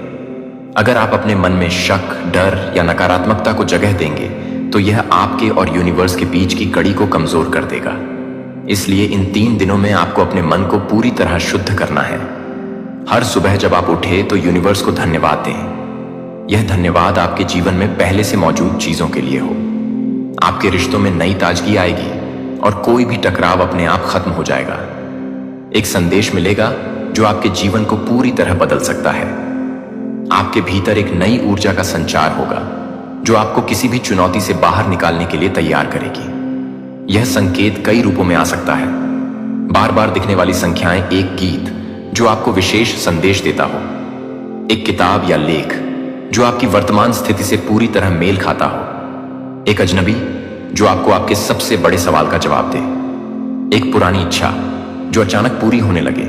अगर आप अपने मन में शक, डर या नकारात्मकता को जगह देंगे तो यह आपके और यूनिवर्स के बीच की कड़ी को कमजोर कर देगा। इसलिए इन 3 दिनों में आपको अपने मन को पूरी तरह शुद्ध करना है। हर सुबह जब आप उठे तो यूनिवर्स को धन्यवाद दें। यह धन्यवाद आपके जीवन में पहले से मौजूद चीजों के लिए हो। आपके रिश्तों में नई ताजगी आएगी और कोई भी टकराव अपने आप खत्म हो जाएगा। एक संदेश मिलेगा जो आपके जीवन को पूरी तरह बदल सकता है। आपके भीतर एक नई ऊर्जा का संचार होगा जो आपको किसी भी चुनौती से बाहर निकालने के लिए तैयार करेगी। यह संकेत कई रूपों में आ सकता है। बार बार दिखने वाली संख्याएं, एक गीत जो आपको विशेष संदेश देता हो, एक किताब या लेख जो आपकी वर्तमान स्थिति से पूरी तरह मेल खाता हो, एक अजनबी जो आपको आपके सबसे बड़े सवाल का जवाब दे, एक पुरानी इच्छा जो अचानक पूरी होने लगे,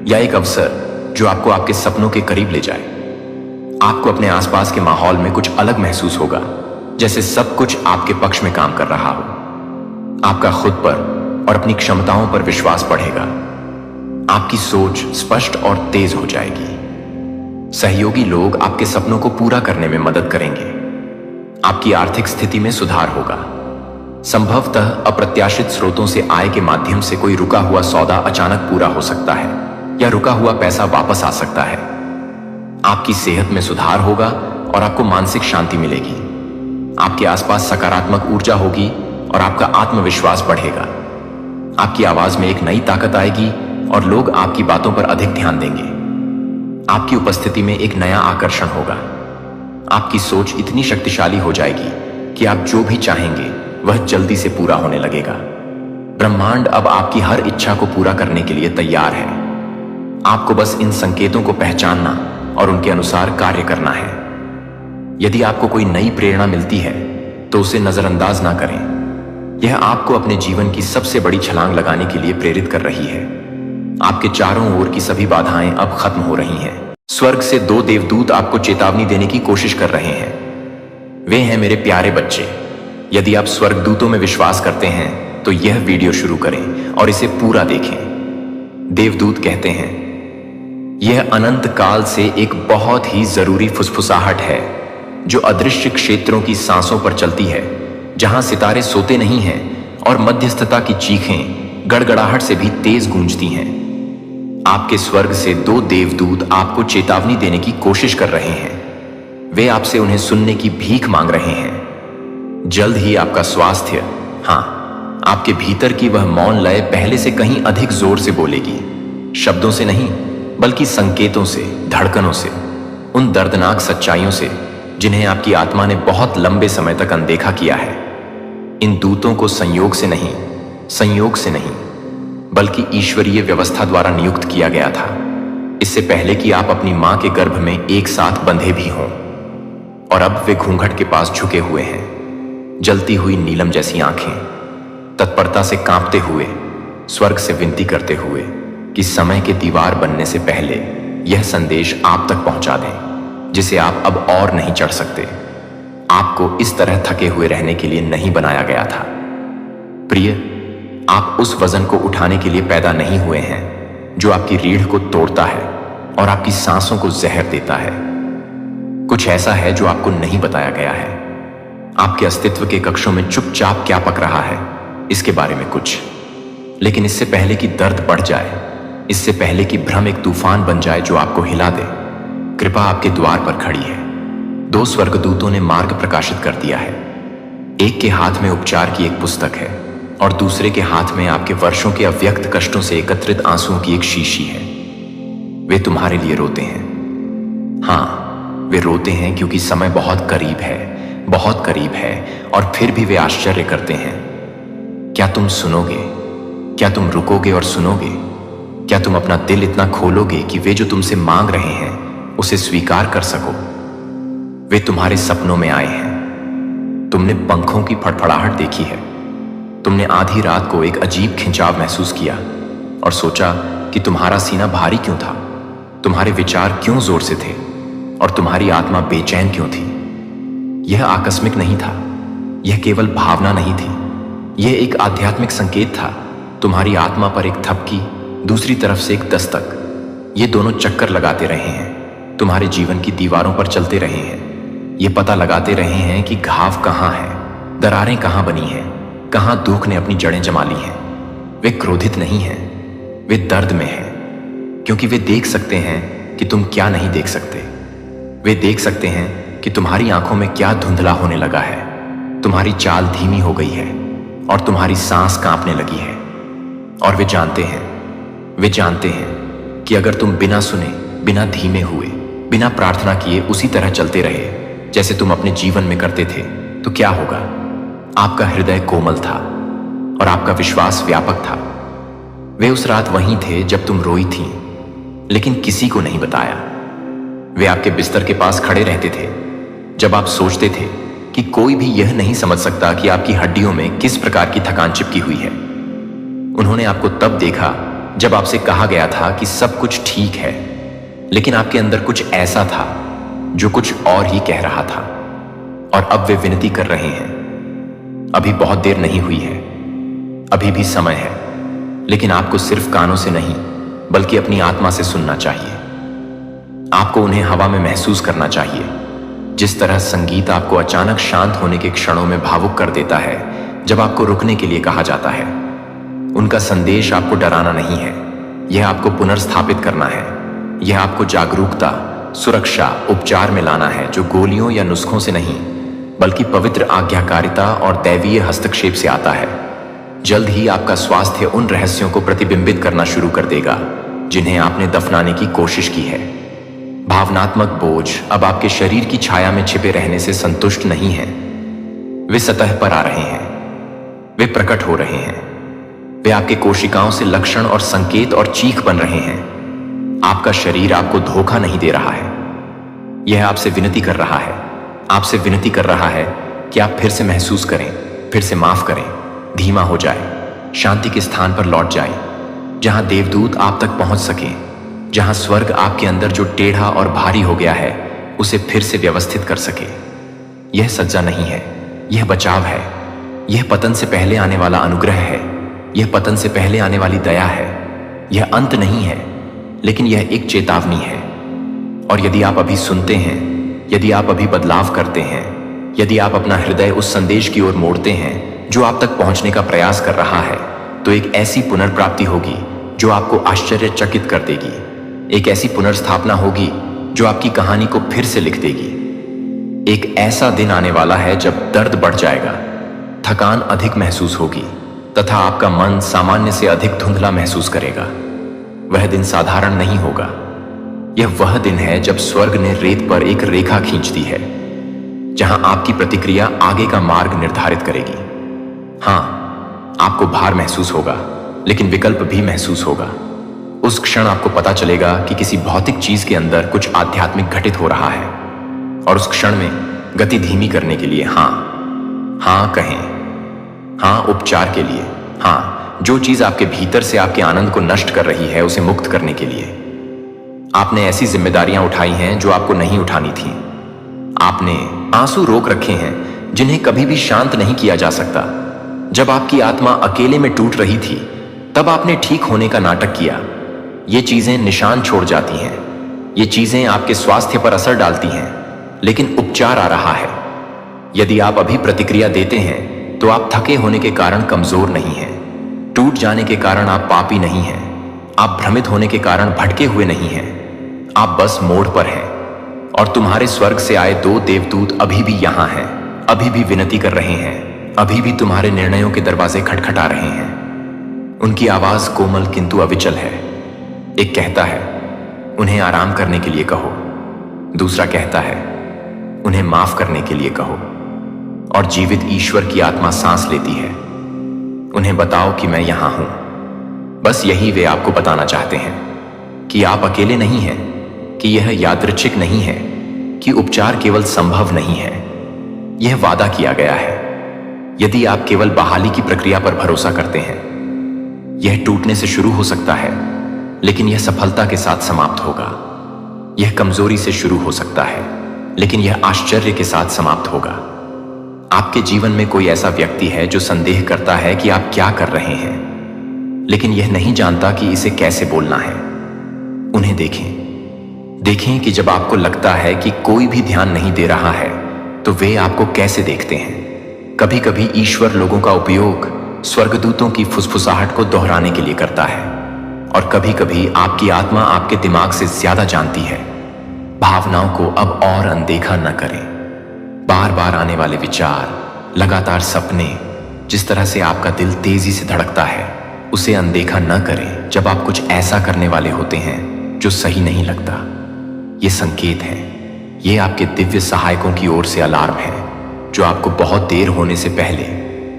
या एक अवसर जो आपको आपके सपनों के करीब ले जाए। आपको अपने आसपास के माहौल में कुछ अलग महसूस होगा, जैसे सब कुछ आपके पक्ष में काम कर रहा हो। आपका खुद पर और अपनी क्षमताओं पर विश्वास बढ़ेगा। आपकी सोच स्पष्ट और तेज हो जाएगी। सहयोगी लोग आपके सपनों को पूरा करने में मदद करेंगे। आपकी आर्थिक स्थिति में सुधार होगा। संभवतः अप्रत्याशित स्रोतों से आय के माध्यम से कोई रुका हुआ सौदा अचानक पूरा हो सकता है, या रुका हुआ पैसा वापस आ सकता है। आपकी सेहत में सुधार होगा और आपको मानसिक शांति मिलेगी। आपके आसपास सकारात्मक ऊर्जा होगी और आपका आत्मविश्वास बढ़ेगा। आपकी आवाज में एक नई ताकत आएगी और लोग आपकी बातों पर अधिक ध्यान देंगे। आपकी उपस्थिति में एक नया आकर्षण होगा। आपकी सोच इतनी शक्तिशाली हो जाएगी कि आप जो भी चाहेंगे वह जल्दी से पूरा होने लगेगा। ब्रह्मांड अब आपकी हर इच्छा को पूरा करने के लिए तैयार है। आपको बस इन संकेतों को पहचानना और उनके अनुसार कार्य करना है। यदि आपको कोई नई प्रेरणा मिलती है तो उसे नजरअंदाज ना करें। यह आपको अपने जीवन की सबसे बड़ी छलांग लगाने के लिए प्रेरित कर रही है। आपके चारों ओर की सभी बाधाएं अब खत्म हो रही हैं। स्वर्ग से 2 देवदूत आपको चेतावनी देने की कोशिश कर रहे हैं। वे हैं मेरे प्यारे बच्चे। यदि आप स्वर्गदूतों में विश्वास करते हैं तो यह वीडियो शुरू करें और इसे पूरा देखें। देवदूत कहते हैं, यह अनंत काल से एक बहुत ही जरूरी फुसफुसाहट है जो अदृश्य क्षेत्रों की सांसों पर चलती है, जहां सितारे सोते नहीं हैं और मध्यस्थता की चीखें गड़गड़ाहट से भी तेज गूंजती हैं। आपके स्वर्ग से 2 देवदूत आपको चेतावनी देने की कोशिश कर रहे हैं। वे आपसे उन्हें सुनने की भीख मांग रहे हैं। जल्द ही आपका स्वास्थ्य, हाँ, आपके भीतर की वह मौन लय पहले से कहीं अधिक जोर से बोलेगी। शब्दों से नहीं, बल्कि संकेतों से, धड़कनों से, उन दर्दनाक सच्चाइयों से जिन्हें आपकी आत्मा ने बहुत लंबे समय तक अनदेखा किया है। इन दूतों को संयोग से नहीं, बल्कि ईश्वरीय व्यवस्था द्वारा नियुक्त किया गया था, इससे पहले कि आप अपनी मां के गर्भ में एक साथ बंधे भी हों। और अब वे घूंघट के पास झुके हुए हैं, जलती हुई नीलम जैसी आंखें, तत्परता से कांपते हुए, स्वर्ग से विनती करते हुए कि समय के दीवार बनने से पहले यह संदेश आप तक पहुंचा दें, जिसे आप अब और नहीं चढ़ सकते। आपको इस तरह थके हुए रहने के लिए नहीं बनाया गया था। प्रिय, आप उस वजन को उठाने के लिए पैदा नहीं हुए हैं जो आपकी रीढ़ को तोड़ता है और आपकी सांसों को जहर देता है। कुछ ऐसा है जो आपको नहीं बताया गया है। आपके अस्तित्व के कक्षों में चुपचाप क्या पक रहा है, इसके बारे में कुछ। लेकिन इससे पहले कि दर्द बढ़ जाए, इससे पहले कि भ्रम एक तूफान बन जाए जो आपको हिला दे, कृपा आपके द्वार पर खड़ी है। 2 स्वर्गदूतों ने मार्ग प्रकाशित कर दिया है। एक के हाथ में उपचार की एक पुस्तक है और दूसरे के हाथ में आपके वर्षों के अव्यक्त कष्टों से एकत्रित आंसुओं की एक शीशी है। वे तुम्हारे लिए रोते हैं। हाँ, वे रोते हैं क्योंकि समय बहुत करीब है, और फिर भी वे आश्चर्य करते हैं। क्या तुम सुनोगे? क्या तुम रुकोगे और सुनोगे? क्या तुम अपना दिल इतना खोलोगे कि वे जो तुमसे मांग रहे हैं उसे स्वीकार कर सको? वे तुम्हारे सपनों में आए हैं। तुमने पंखों की फड़फड़ाहट देखी है। तुमने आधी रात को एक अजीब खिंचाव महसूस किया और सोचा कि तुम्हारा सीना भारी क्यों था, तुम्हारे विचार क्यों जोर से थे और तुम्हारी आत्मा बेचैन क्यों थी। यह आकस्मिक नहीं था, यह केवल भावना नहीं थी, यह एक आध्यात्मिक संकेत था। तुम्हारी आत्मा पर एक थपकी, दूसरी तरफ से एक दस्तक। ये दोनों चक्कर लगाते रहे हैं, तुम्हारे जीवन की दीवारों पर चलते रहे हैं। ये पता लगाते रहे हैं कि घाव कहाँ है, दरारें कहाँ बनी हैं, कहाँ दुख ने अपनी जड़ें जमा ली हैं। वे क्रोधित नहीं हैं, वे दर्द में हैं, क्योंकि वे देख सकते हैं कि तुम क्या नहीं देख सकते। वे देख सकते हैं कि तुम्हारी आंखों में क्या धुंधला होने लगा है, तुम्हारी चाल धीमी हो गई है और तुम्हारी सांस कांपने लगी है। और वे जानते हैं कि अगर तुम बिना सुने, बिना धीमे हुए, बिना प्रार्थना किए उसी तरह चलते रहे जैसे तुम अपने जीवन में करते थे, तो क्या होगा? आपका हृदय कोमल था और आपका विश्वास व्यापक था। वे उस रात वहीं थे जब तुम रोई थी, लेकिन किसी को नहीं बताया। वे आपके बिस्तर के पास खड़े रहते थे जब आप सोचते थे कि कोई भी यह नहीं समझ सकता कि आपकी हड्डियों में किस प्रकार की थकान चिपकी हुई है। उन्होंने आपको तब देखा जब आपसे कहा गया था कि सब कुछ ठीक है, लेकिन आपके अंदर कुछ ऐसा था जो कुछ और ही कह रहा था। और अब वे विनती कर रहे हैं, अभी बहुत देर नहीं हुई है, अभी भी समय है, लेकिन आपको सिर्फ कानों से नहीं बल्कि अपनी आत्मा से सुनना चाहिए। आपको उन्हें हवा में महसूस करना चाहिए, जिस तरह संगीत आपको अचानक शांत होने के क्षणों में भावुक कर देता है जब आपको रुकने के लिए कहा जाता है। उनका संदेश आपको डराना नहीं है, यह आपको पुनर्स्थापित करना है। यह आपको जागरूकता, सुरक्षा, उपचार में लाना है, जो गोलियों या नुस्खों से नहीं बल्कि पवित्र आज्ञाकारिता और दैवीय हस्तक्षेप से आता है। जल्द ही आपका स्वास्थ्य उन रहस्यों को प्रतिबिंबित करना शुरू कर देगा जिन्हें आपने दफनाने की कोशिश की है। भावनात्मक बोझ अब आपके शरीर की छाया में छिपे रहने से संतुष्ट नहीं है। वे सतह पर आ रहे हैं, वे प्रकट हो रहे हैं, वे आपके कोशिकाओं से लक्षण और संकेत और चीख बन रहे हैं। आपका शरीर आपको धोखा नहीं दे रहा है, यह आपसे विनती कर रहा है, आपसे विनती कर रहा है कि आप फिर से महसूस करें, फिर से माफ करें, धीमा हो जाए, शांति के स्थान पर लौट जाए, जहां देवदूत आप तक पहुंच सके, जहां स्वर्ग आपके अंदर जो टेढ़ा और भारी हो गया है उसे फिर से व्यवस्थित कर सके। यह सज्जा नहीं है, यह बचाव है, यह पतन से पहले आने वाला अनुग्रह है, यह पतन से पहले आने वाली दया है। यह अंत नहीं है, लेकिन यह एक चेतावनी है। और यदि आप अभी सुनते हैं, यदि आप अभी बदलाव करते हैं, यदि आप अपना हृदय उस संदेश की ओर मोड़ते हैं जो आप तक पहुंचने का प्रयास कर रहा है, तो एक ऐसी पुनर्प्राप्ति होगी जो आपको आश्चर्यचकित कर देगी। एक ऐसी पुनर्स्थापना होगी जो आपकी कहानी को फिर से लिख देगी। एक ऐसा दिन आने वाला है जब दर्द बढ़ जाएगा, थकान अधिक महसूस होगी तथा आपका मन सामान्य से अधिक धुंधला महसूस करेगा। वह दिन साधारण नहीं होगा। यह वह दिन है जब स्वर्ग ने रेत पर एक रेखा खींच दी है, जहां आपकी प्रतिक्रिया आगे का मार्ग निर्धारित करेगी। हां, आपको भार महसूस होगा, लेकिन विकल्प भी महसूस होगा। उस क्षण आपको पता चलेगा कि किसी भौतिक चीज के अंदर कुछ आध्यात्मिक घटित हो रहा है, और उस क्षण में गति धीमी करने के लिए हां कहें। हां उपचार के लिए, हां जो चीज आपके भीतर से आपके आनंद को नष्ट कर रही है उसे मुक्त करने के लिए। आपने ऐसी जिम्मेदारियां उठाई हैं जो आपको नहीं उठानी थी। आपने आंसू रोक रखे हैं जिन्हें कभी भी शांत नहीं किया जा सकता। जब आपकी आत्मा अकेले में टूट रही थी, तब आपने ठीक होने का नाटक किया। ये चीजें निशान छोड़ जाती हैं, ये चीजें आपके स्वास्थ्य पर असर डालती हैं, लेकिन उपचार आ रहा है। यदि आप अभी प्रतिक्रिया देते हैं तो आप थके होने के कारण कमजोर नहीं हैं, टूट जाने के कारण आप पापी नहीं हैं, आप भ्रमित होने के कारण भटके हुए नहीं हैं। आप बस मोड़ पर हैं, और तुम्हारे स्वर्ग से आए 2 देवदूत अभी भी यहां हैं, अभी भी विनती कर रहे हैं, अभी भी तुम्हारे निर्णयों के दरवाजे खटखटा रहे हैं। उनकी आवाज कोमल किंतु अविचल है। एक कहता है, उन्हें आराम करने के लिए कहो। दूसरा कहता है, उन्हें माफ करने के लिए कहो। और जीवित ईश्वर की आत्मा सांस लेती है, उन्हें बताओ कि मैं यहां हूं। बस यही वे आपको बताना चाहते हैं, कि आप अकेले नहीं हैं, कि यह यादृच्छिक नहीं है, कि उपचार केवल संभव नहीं है, यह वादा किया गया है। यदि आप केवल बहाली की प्रक्रिया पर भरोसा करते हैं, यह टूटने से शुरू हो सकता है, लेकिन यह सफलता के साथ समाप्त होगा। यह कमजोरी से शुरू हो सकता है, लेकिन यह आश्चर्य के साथ समाप्त होगा। आपके जीवन में कोई ऐसा व्यक्ति है जो संदेह करता है कि आप क्या कर रहे हैं, लेकिन यह नहीं जानता कि इसे कैसे बोलना है। उन्हें देखें कि जब आपको लगता है कि कोई भी ध्यान नहीं दे रहा है, तो वे आपको कैसे देखते हैं। कभी कभी ईश्वर लोगों का उपयोग स्वर्गदूतों की फुसफुसाहट को दोहराने के लिए करता है, और कभी कभी आपकी आत्मा आपके दिमाग से ज्यादा जानती है। भावनाओं को अब और अनदेखा न करें। बार बार आने वाले विचार, लगातार सपने, जिस तरह से आपका दिल तेजी से धड़कता है, उसे अनदेखा न करें जब आप कुछ ऐसा करने वाले होते हैं जो सही नहीं लगता। ये संकेत है, ये आपके दिव्य सहायकों की ओर से अलार्म है, जो आपको बहुत देर होने से पहले,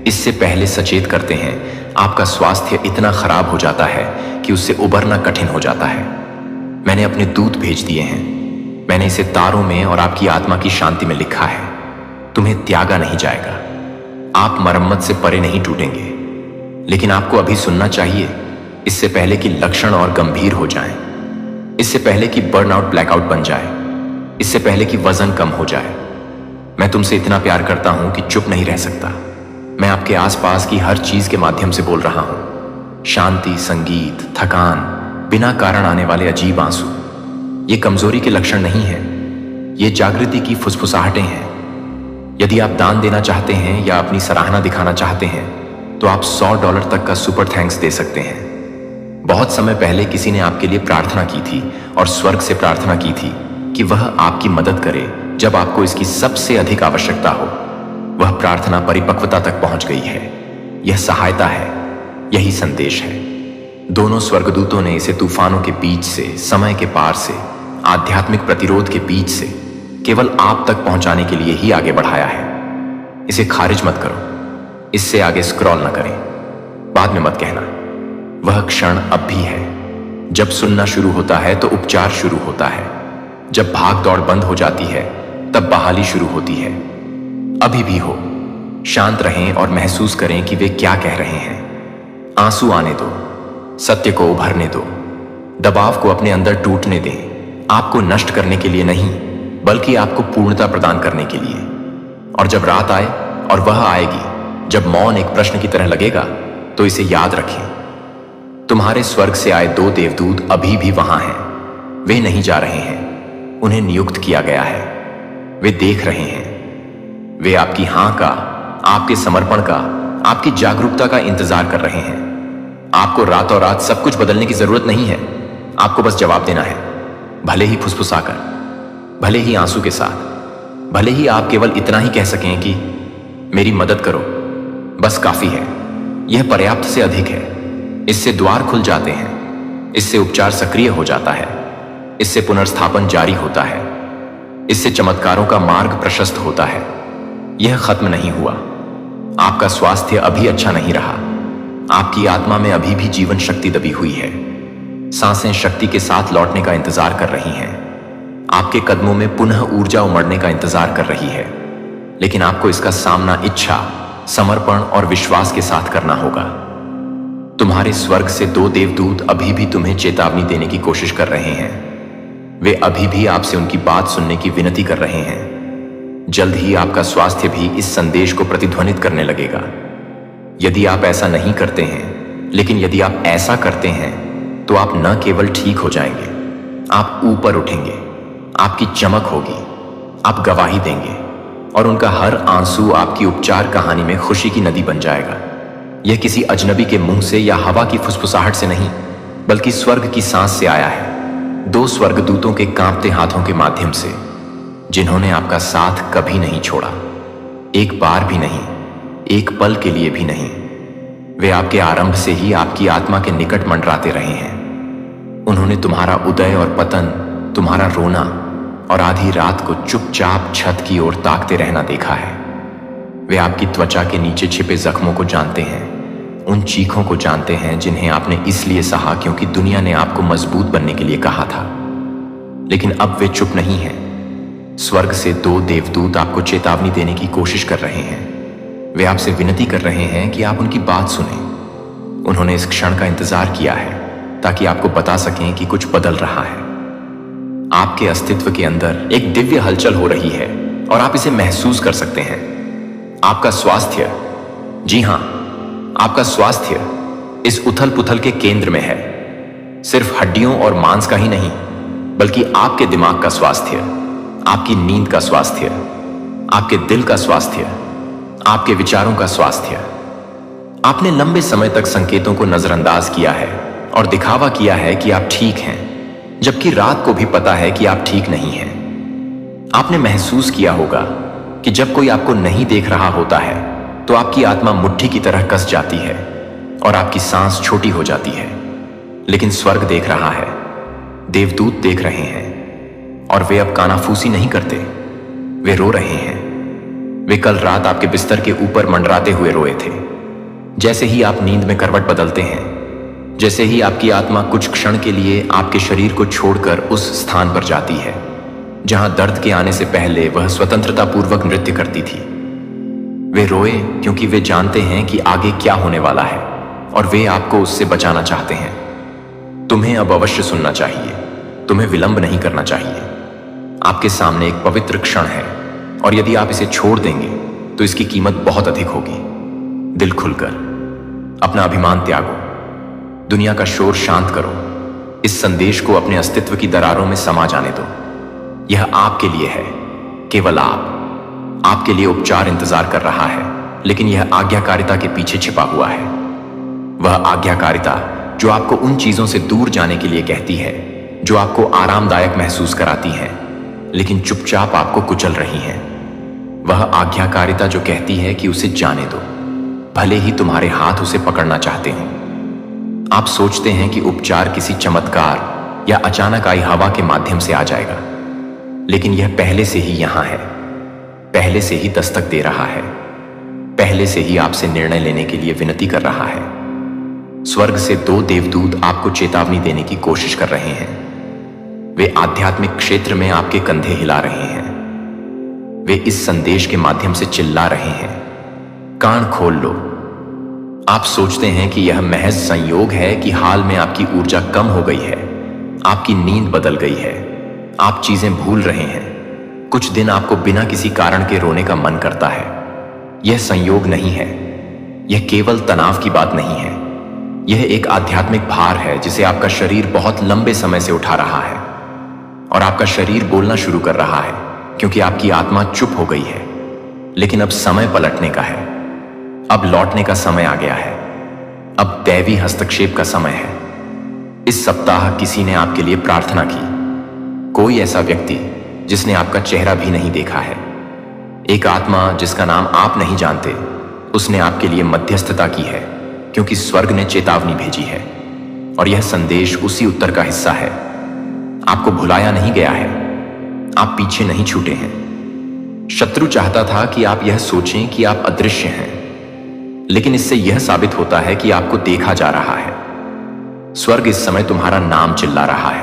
इससे पहले सचेत करते हैं। आपका स्वास्थ्य इतना खराब हो जाता है कि उससे उबरना कठिन हो जाता है। मैंने अपने दूत भेज दिए हैं। मैंने इसे तारों में और आपकी आत्मा की शांति में लिखा है। तुम्हें त्यागा नहीं जाएगा। आप मरम्मत से परे नहीं टूटेंगे, लेकिन आपको अभी सुनना चाहिए, इससे पहले कि लक्षण और गंभीर हो जाएं, इससे पहले कि बर्नआउट ब्लैकआउट बन जाए, इससे पहले कि वजन कम हो जाए। मैं तुमसे इतना प्यार करता हूं कि चुप नहीं रह सकता। मैं आपके आसपास की हर चीज के माध्यम से बोल रहा हूं। शांति, संगीत, थकान, बिना कारण आने वाले अजीब आंसू, ये कमजोरी के लक्षण नहीं है, ये जागृति की फुसफुसाहटें हैं। यदि आप दान देना चाहते हैं या अपनी सराहना दिखाना चाहते हैं, तो आप $100 तक का सुपर थैंक्स दे सकते हैं। बहुत समय पहले किसी ने आपके लिए प्रार्थना की थी और स्वर्ग से प्रार्थना की थी कि वह आपकी मदद करे जब आपको इसकी सबसे अधिक आवश्यकता हो। वह प्रार्थना परिपक्वता तक पहुंच गई है। यह सहायता है, यही संदेश है। दोनों स्वर्गदूतों ने इसे तूफानों के बीच से, समय के पार से, आध्यात्मिक प्रतिरोध के बीच से केवल आप तक पहुंचाने के लिए ही आगे बढ़ाया है। इसे खारिज मत करो, इससे आगे स्क्रॉल न करें, बाद में मत कहना। वह क्षण अब भी है। जब सुनना शुरू होता है तो उपचार शुरू होता है। जब भाग दौड़ बंद हो जाती है तब बहाली शुरू होती है। अभी भी हो, शांत रहें और महसूस करें कि वे क्या कह रहे हैं। आंसू आने दो, सत्य को उभरने दो, दबाव को अपने अंदर टूटने दें। आपको नष्ट करने के लिए नहीं, बल्कि आपको पूर्णता प्रदान करने के लिए। और जब रात आए, और वह आएगी जब मौन एक प्रश्न की तरह लगेगा, तो इसे याद रखें। तुम्हारे स्वर्ग से आए 2 देवदूत अभी भी वहां हैं। वे नहीं जा रहे हैं, उन्हें नियुक्त किया गया है। वे देख रहे हैं। वे आपकी हां का, आपके समर्पण का, आपकी जागरूकता का इंतजार कर रहे हैं। आपको रातों रात सब कुछ बदलने की जरूरत नहीं है। आपको बस जवाब देना है, भले ही फुसफुसाकर, भले ही आंसू के साथ, भले ही आप केवल इतना ही कह सकें कि मेरी मदद करो। बस काफी है। यह पर्याप्त से अधिक है। इससे द्वार खुल जाते हैं। इससे उपचार सक्रिय हो जाता है। इससे पुनर्स्थापन जारी होता है। इससे चमत्कारों का मार्ग प्रशस्त होता है। यह खत्म नहीं हुआ। आपका स्वास्थ्य अभी अच्छा नहीं रहा। आपकी आत्मा में अभी भी जीवन शक्ति दबी हुई है। सांसें शक्ति के साथ लौटने का इंतजार कर रही हैं। आपके कदमों में पुनः ऊर्जा उमड़ने का इंतजार कर रही है। लेकिन आपको इसका सामना इच्छा, समर्पण और विश्वास के साथ करना होगा। तुम्हारे स्वर्ग से 2 देवदूत अभी भी तुम्हें चेतावनी देने की कोशिश कर रहे हैं। वे अभी भी आपसे उनकी बात सुनने की विनती कर रहे हैं। जल्द ही आपका स्वास्थ्य भी इस संदेश को प्रतिध्वनित करने लगेगा। यदि आप ऐसा नहीं करते हैं, लेकिन यदि आप ऐसा करते हैं, तो आप न केवल ठीक हो जाएंगे, आप ऊपर उठेंगे, आपकी चमक होगी, आप गवाही देंगे और उनका हर आंसू आपकी उपचार कहानी में खुशी की नदी बन जाएगा। यह किसी अजनबी के मुंह से या हवा की फुसफुसाहट से नहीं, बल्कि स्वर्ग की सांस से आया है। 2 स्वर्गदूतों के कांपते हाथों के माध्यम से, जिन्होंने आपका साथ कभी नहीं छोड़ा, एक बार भी नहीं, एक पल के लिए भी नहीं। वे आपके आरंभ से ही आपकी आत्मा के निकट मंडराते रहे हैं। उन्होंने तुम्हारा उदय और पतन, तुम्हारा रोना और आधी रात को चुपचाप छत की ओर ताकते रहना देखा है। वे आपकी त्वचा के नीचे छिपे जख्मों को जानते हैं, उन चीखों को जानते हैं जिन्हें आपने इसलिए सहा क्योंकि दुनिया ने आपको मजबूत बनने के लिए कहा था। लेकिन अब वे चुप नहीं हैं। स्वर्ग से 2 देवदूत आपको चेतावनी देने की कोशिश कर रहे हैं। वे आपसे विनती कर रहे हैं कि आप उनकी बात सुनें। उन्होंने इस क्षण का इंतजार किया है ताकि आपको बता सकें कि कुछ बदल रहा है। आपके अस्तित्व के अंदर एक दिव्य हलचल हो रही है और आप इसे महसूस कर सकते हैं। आपका स्वास्थ्य, जी हां, आपका स्वास्थ्य इस उथल पुथल के केंद्र में है। सिर्फ हड्डियों और मांस का ही नहीं, बल्कि आपके दिमाग का स्वास्थ्य, आपकी नींद का स्वास्थ्य, आपके दिल का स्वास्थ्य, आपके विचारों का स्वास्थ्य। आपने लंबे समय तक संकेतों को नजरअंदाज किया है और दिखावा किया है कि आप ठीक हैं, जबकि रात को भी पता है कि आप ठीक नहीं हैं। आपने महसूस किया होगा कि जब कोई आपको नहीं देख रहा होता है तो आपकी आत्मा मुट्ठी की तरह कस जाती है और आपकी सांस छोटी हो जाती है। लेकिन स्वर्ग देख रहा है, देवदूत देख रहे हैं और वे अब कानाफूसी नहीं करते, वे रो रहे हैं। वे कल रात आपके बिस्तर के ऊपर मंडराते हुए रोए थे। जैसे ही आप नींद में करवट बदलते हैं, जैसे ही आपकी आत्मा कुछ क्षण के लिए आपके शरीर को छोड़कर उस स्थान पर जाती है जहां दर्द के आने से पहले वह स्वतंत्रता पूर्वक नृत्य करती थी। वे रोए क्योंकि वे जानते हैं कि आगे क्या होने वाला है और वे आपको उससे बचाना चाहते हैं। तुम्हें अब अवश्य सुनना चाहिए, तुम्हें विलंब नहीं करना चाहिए। आपके सामने एक पवित्र क्षण है और यदि आप इसे छोड़ देंगे तो इसकी कीमत बहुत अधिक होगी। दिल खुलकर अपना अभिमान त्यागो, दुनिया का शोर शांत करो, इस संदेश को अपने अस्तित्व की दरारों में समा जाने दो। यह आपके लिए है, केवल आपके लिए उपचार इंतजार कर रहा है, लेकिन यह आज्ञाकारिता के पीछे छिपा हुआ है। वह आज्ञाकारिता जो आपको उन चीजों से दूर जाने के लिए कहती है जो आपको आरामदायक महसूस कराती हैं, लेकिन चुपचाप आपको कुचल रही हैं। वह आज्ञाकारिता जो कहती है कि उसे जाने दो, भले ही तुम्हारे हाथ उसे पकड़ना चाहते हो। आप सोचते हैं कि उपचार किसी चमत्कार या अचानक आई हवा के माध्यम से आ जाएगा, लेकिन यह पहले से ही यहां है, पहले से ही दस्तक दे रहा है, पहले से ही आपसे निर्णय लेने के लिए विनती कर रहा है। स्वर्ग से 2 देवदूत आपको चेतावनी देने की कोशिश कर रहे हैं। वे आध्यात्मिक क्षेत्र में आपके कंधे हिला रहे हैं। वे इस संदेश के माध्यम से चिल्ला रहे हैं, कान खोल लो। आप सोचते हैं कि यह महज संयोग है कि हाल में आपकी ऊर्जा कम हो गई है, आपकी नींद बदल गई है, आप चीजें भूल रहे हैं। कुछ दिन आपको बिना किसी कारण के रोने का मन करता है। यह संयोग नहीं है, यह केवल तनाव की बात नहीं है, यह एक आध्यात्मिक भार है जिसे आपका शरीर बहुत लंबे समय से उठा रहा है। और आपका शरीर बोलना शुरू कर रहा है क्योंकि आपकी आत्मा चुप हो गई है। लेकिन अब समय पलटने का है, अब लौटने का समय आ गया है, अब दैवी हस्तक्षेप का समय है। इस सप्ताह किसी ने आपके लिए प्रार्थना की, कोई ऐसा व्यक्ति जिसने आपका चेहरा भी नहीं देखा है, एक आत्मा जिसका नाम आप नहीं जानते, उसने आपके लिए मध्यस्थता की है क्योंकि स्वर्ग ने चेतावनी भेजी है। और यह संदेश उसी उत्तर का हिस्सा है। आपको भुलाया नहीं गया है, आप पीछे नहीं छूटे हैं। शत्रु चाहता था कि आप यह सोचें कि आप अदृश्य हैं, लेकिन इससे यह साबित होता है कि आपको देखा जा रहा है। स्वर्ग इस समय तुम्हारा नाम चिल्ला रहा है।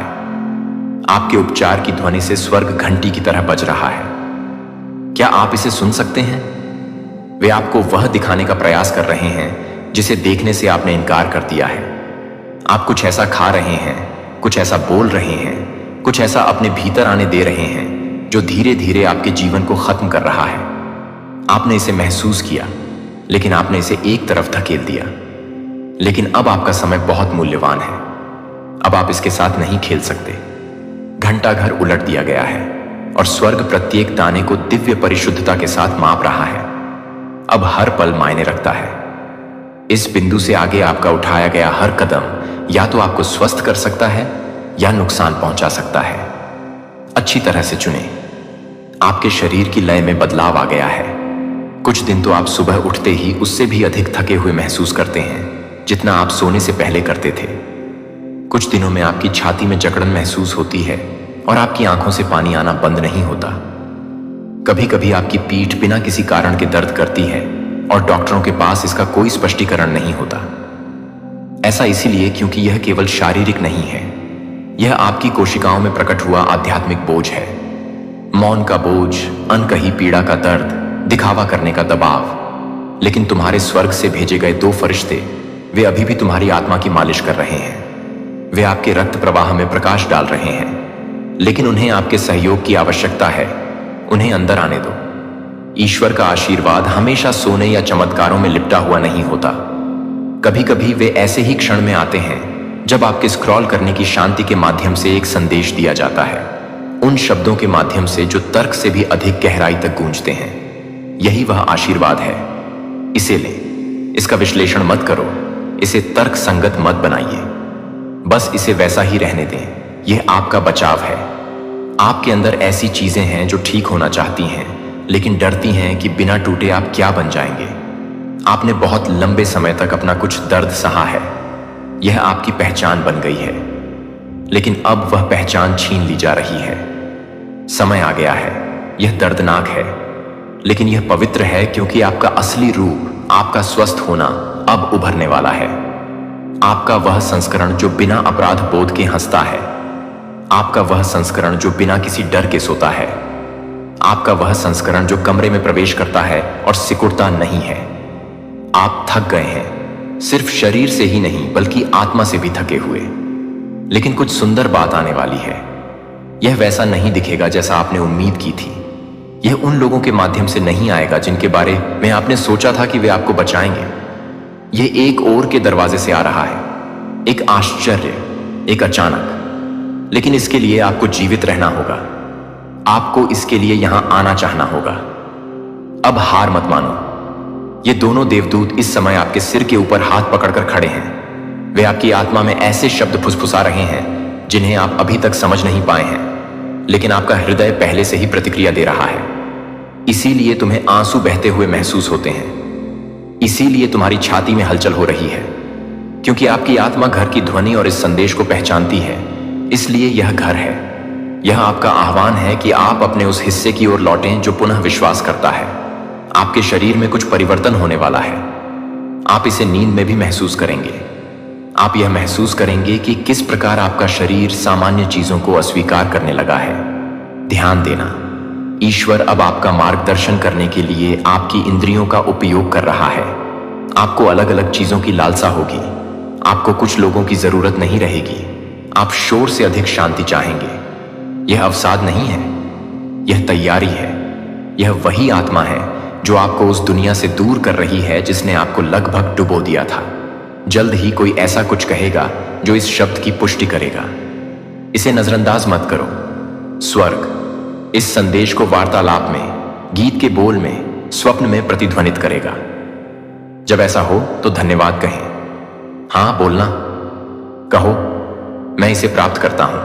आपके उपचार की ध्वनि से स्वर्ग घंटी की तरह बज रहा है। क्या आप इसे सुन सकते हैं? वे आपको वह दिखाने का प्रयास कर रहे हैं जिसे देखने से आपने इनकार कर दिया है। आप कुछ ऐसा खा रहे हैं, कुछ ऐसा बोल रहे हैं, कुछ ऐसा अपने भीतर आने दे रहे हैं जो धीरे धीरे आपके जीवन को खत्म कर रहा है। आपने इसे महसूस किया, लेकिन आपने इसे एक तरफ धकेल दिया। लेकिन अब आपका समय बहुत मूल्यवान है। अब आप इसके साथ नहीं खेल सकते। घंटा घर उलट दिया गया है और स्वर्ग प्रत्येक दाने को दिव्य परिशुद्धता के साथ माप रहा है। अब हर पल मायने रखता है। इस बिंदु से आगे आपका उठाया गया हर कदम या तो आपको स्वस्थ कर सकता है या नुकसान पहुंचा सकता है। अच्छी तरह से चुनें। आपके शरीर की लय में बदलाव आ गया है। कुछ दिन तो आप सुबह उठते ही उससे भी अधिक थके हुए महसूस करते हैं जितना आप सोने से पहले करते थे। कुछ दिनों में आपकी छाती में जकड़न महसूस होती है और आपकी आंखों से पानी आना बंद नहीं होता। कभी कभी आपकी पीठ बिना किसी कारण के दर्द करती है और डॉक्टरों के पास इसका कोई स्पष्टीकरण नहीं होता। ऐसा इसीलिए क्योंकि यह केवल शारीरिक नहीं है, यह आपकी कोशिकाओं में प्रकट हुआ आध्यात्मिक बोझ है। मौन का बोझ, अनकही पीड़ा का दर्द, दिखावा करने का दबाव। लेकिन तुम्हारे स्वर्ग से भेजे गए 2 फरिश्ते, वे अभी भी तुम्हारी आत्मा की मालिश कर रहे हैं। वे आपके रक्त प्रवाह में प्रकाश डाल रहे हैं, लेकिन उन्हें आपके सहयोग की आवश्यकता है। उन्हें अंदर आने दो। ईश्वर का आशीर्वाद हमेशा सोने या चमत्कारों में लिपटा हुआ नहीं होता। कभी कभी वे ऐसे ही क्षण में आते हैं जब आपके स्क्रॉल करने की शांति के माध्यम से एक संदेश दिया जाता है, उन शब्दों के माध्यम से जो तर्क से भी अधिक गहराई तक गूंजते हैं। यही वह आशीर्वाद है। इसे लें। इसका विश्लेषण मत करो, इसे तर्क संगत मत बनाइए, बस इसे वैसा ही रहने दें। यह आपका बचाव है। आपके अंदर ऐसी चीजें हैं जो ठीक होना चाहती हैं, लेकिन डरती हैं कि बिना टूटे आप क्या बन जाएंगे। आपने बहुत लंबे समय तक अपना कुछ दर्द सहा है, यह आपकी पहचान बन गई है, लेकिन अब वह पहचान छीन ली जा रही है। समय आ गया है। यह दर्दनाक है, लेकिन यह पवित्र है क्योंकि आपका असली रूप, आपका स्वस्थ होना अब उभरने वाला है। आपका वह संस्करण जो बिना अपराध बोध के हंसता है, आपका वह संस्करण जो बिना किसी डर के सोता है, आपका वह संस्करण जो कमरे में प्रवेश करता है और सिकुड़ता नहीं है। आप थक गए हैं, सिर्फ शरीर से ही नहीं बल्कि आत्मा से भी थके हुए। लेकिन कुछ सुंदर बात आने वाली है। यह वैसा नहीं दिखेगा जैसा आपने उम्मीद की थी। यह उन लोगों के माध्यम से नहीं आएगा जिनके बारे में आपने सोचा था कि वे आपको बचाएंगे। यह एक और के दरवाजे से आ रहा है, एक आश्चर्य, एक अचानक। लेकिन इसके लिए आपको जीवित रहना होगा। आपको इसके लिए यहां आना चाहना होगा। अब हार मत मानो। ये दोनों देवदूत इस समय आपके सिर के ऊपर हाथ पकड़कर खड़े हैं। वे आपकी आत्मा में ऐसे शब्द फुसफुसा रहे हैं जिन्हें आप अभी तक समझ नहीं पाए हैं, लेकिन आपका हृदय पहले से ही प्रतिक्रिया दे रहा है। इसीलिए तुम्हें आंसू बहते हुए महसूस होते हैं। इसीलिए तुम्हारी छाती में हलचल हो रही है, क्योंकि आपकी आत्मा घर की ध्वनि और इस संदेश को पहचानती है। इसलिए यह घर है। यह आपका आह्वान है कि आप अपने उस हिस्से की ओर लौटें जो पुनः विश्वास करता है। आपके शरीर में कुछ परिवर्तन होने वाला है। आप इसे नींद में भी महसूस करेंगे। आप यह महसूस करेंगे कि किस प्रकार आपका शरीर सामान्य चीजों को अस्वीकार करने लगा है। ध्यान देना, ईश्वर अब आपका मार्गदर्शन करने के लिए आपकी इंद्रियों का उपयोग कर रहा है। आपको अलग अलग चीजों की लालसा होगी। आपको कुछ लोगों की जरूरत नहीं रहेगी। आप शोर से अधिक शांति चाहेंगे। यह अवसाद नहीं है, यह तैयारी है। यह वही आत्मा है जो आपको उस दुनिया से दूर कर रही है जिसने आपको लगभग डुबो दिया था। जल्द ही कोई ऐसा कुछ कहेगा जो इस शब्द की पुष्टि करेगा। इसे नजरअंदाज मत करो। स्वर्ग इस संदेश को वार्तालाप में, गीत के बोल में, स्वप्न में प्रतिध्वनित करेगा। जब ऐसा हो तो धन्यवाद कहें। हां बोलना, कहो मैं इसे प्राप्त करता हूं,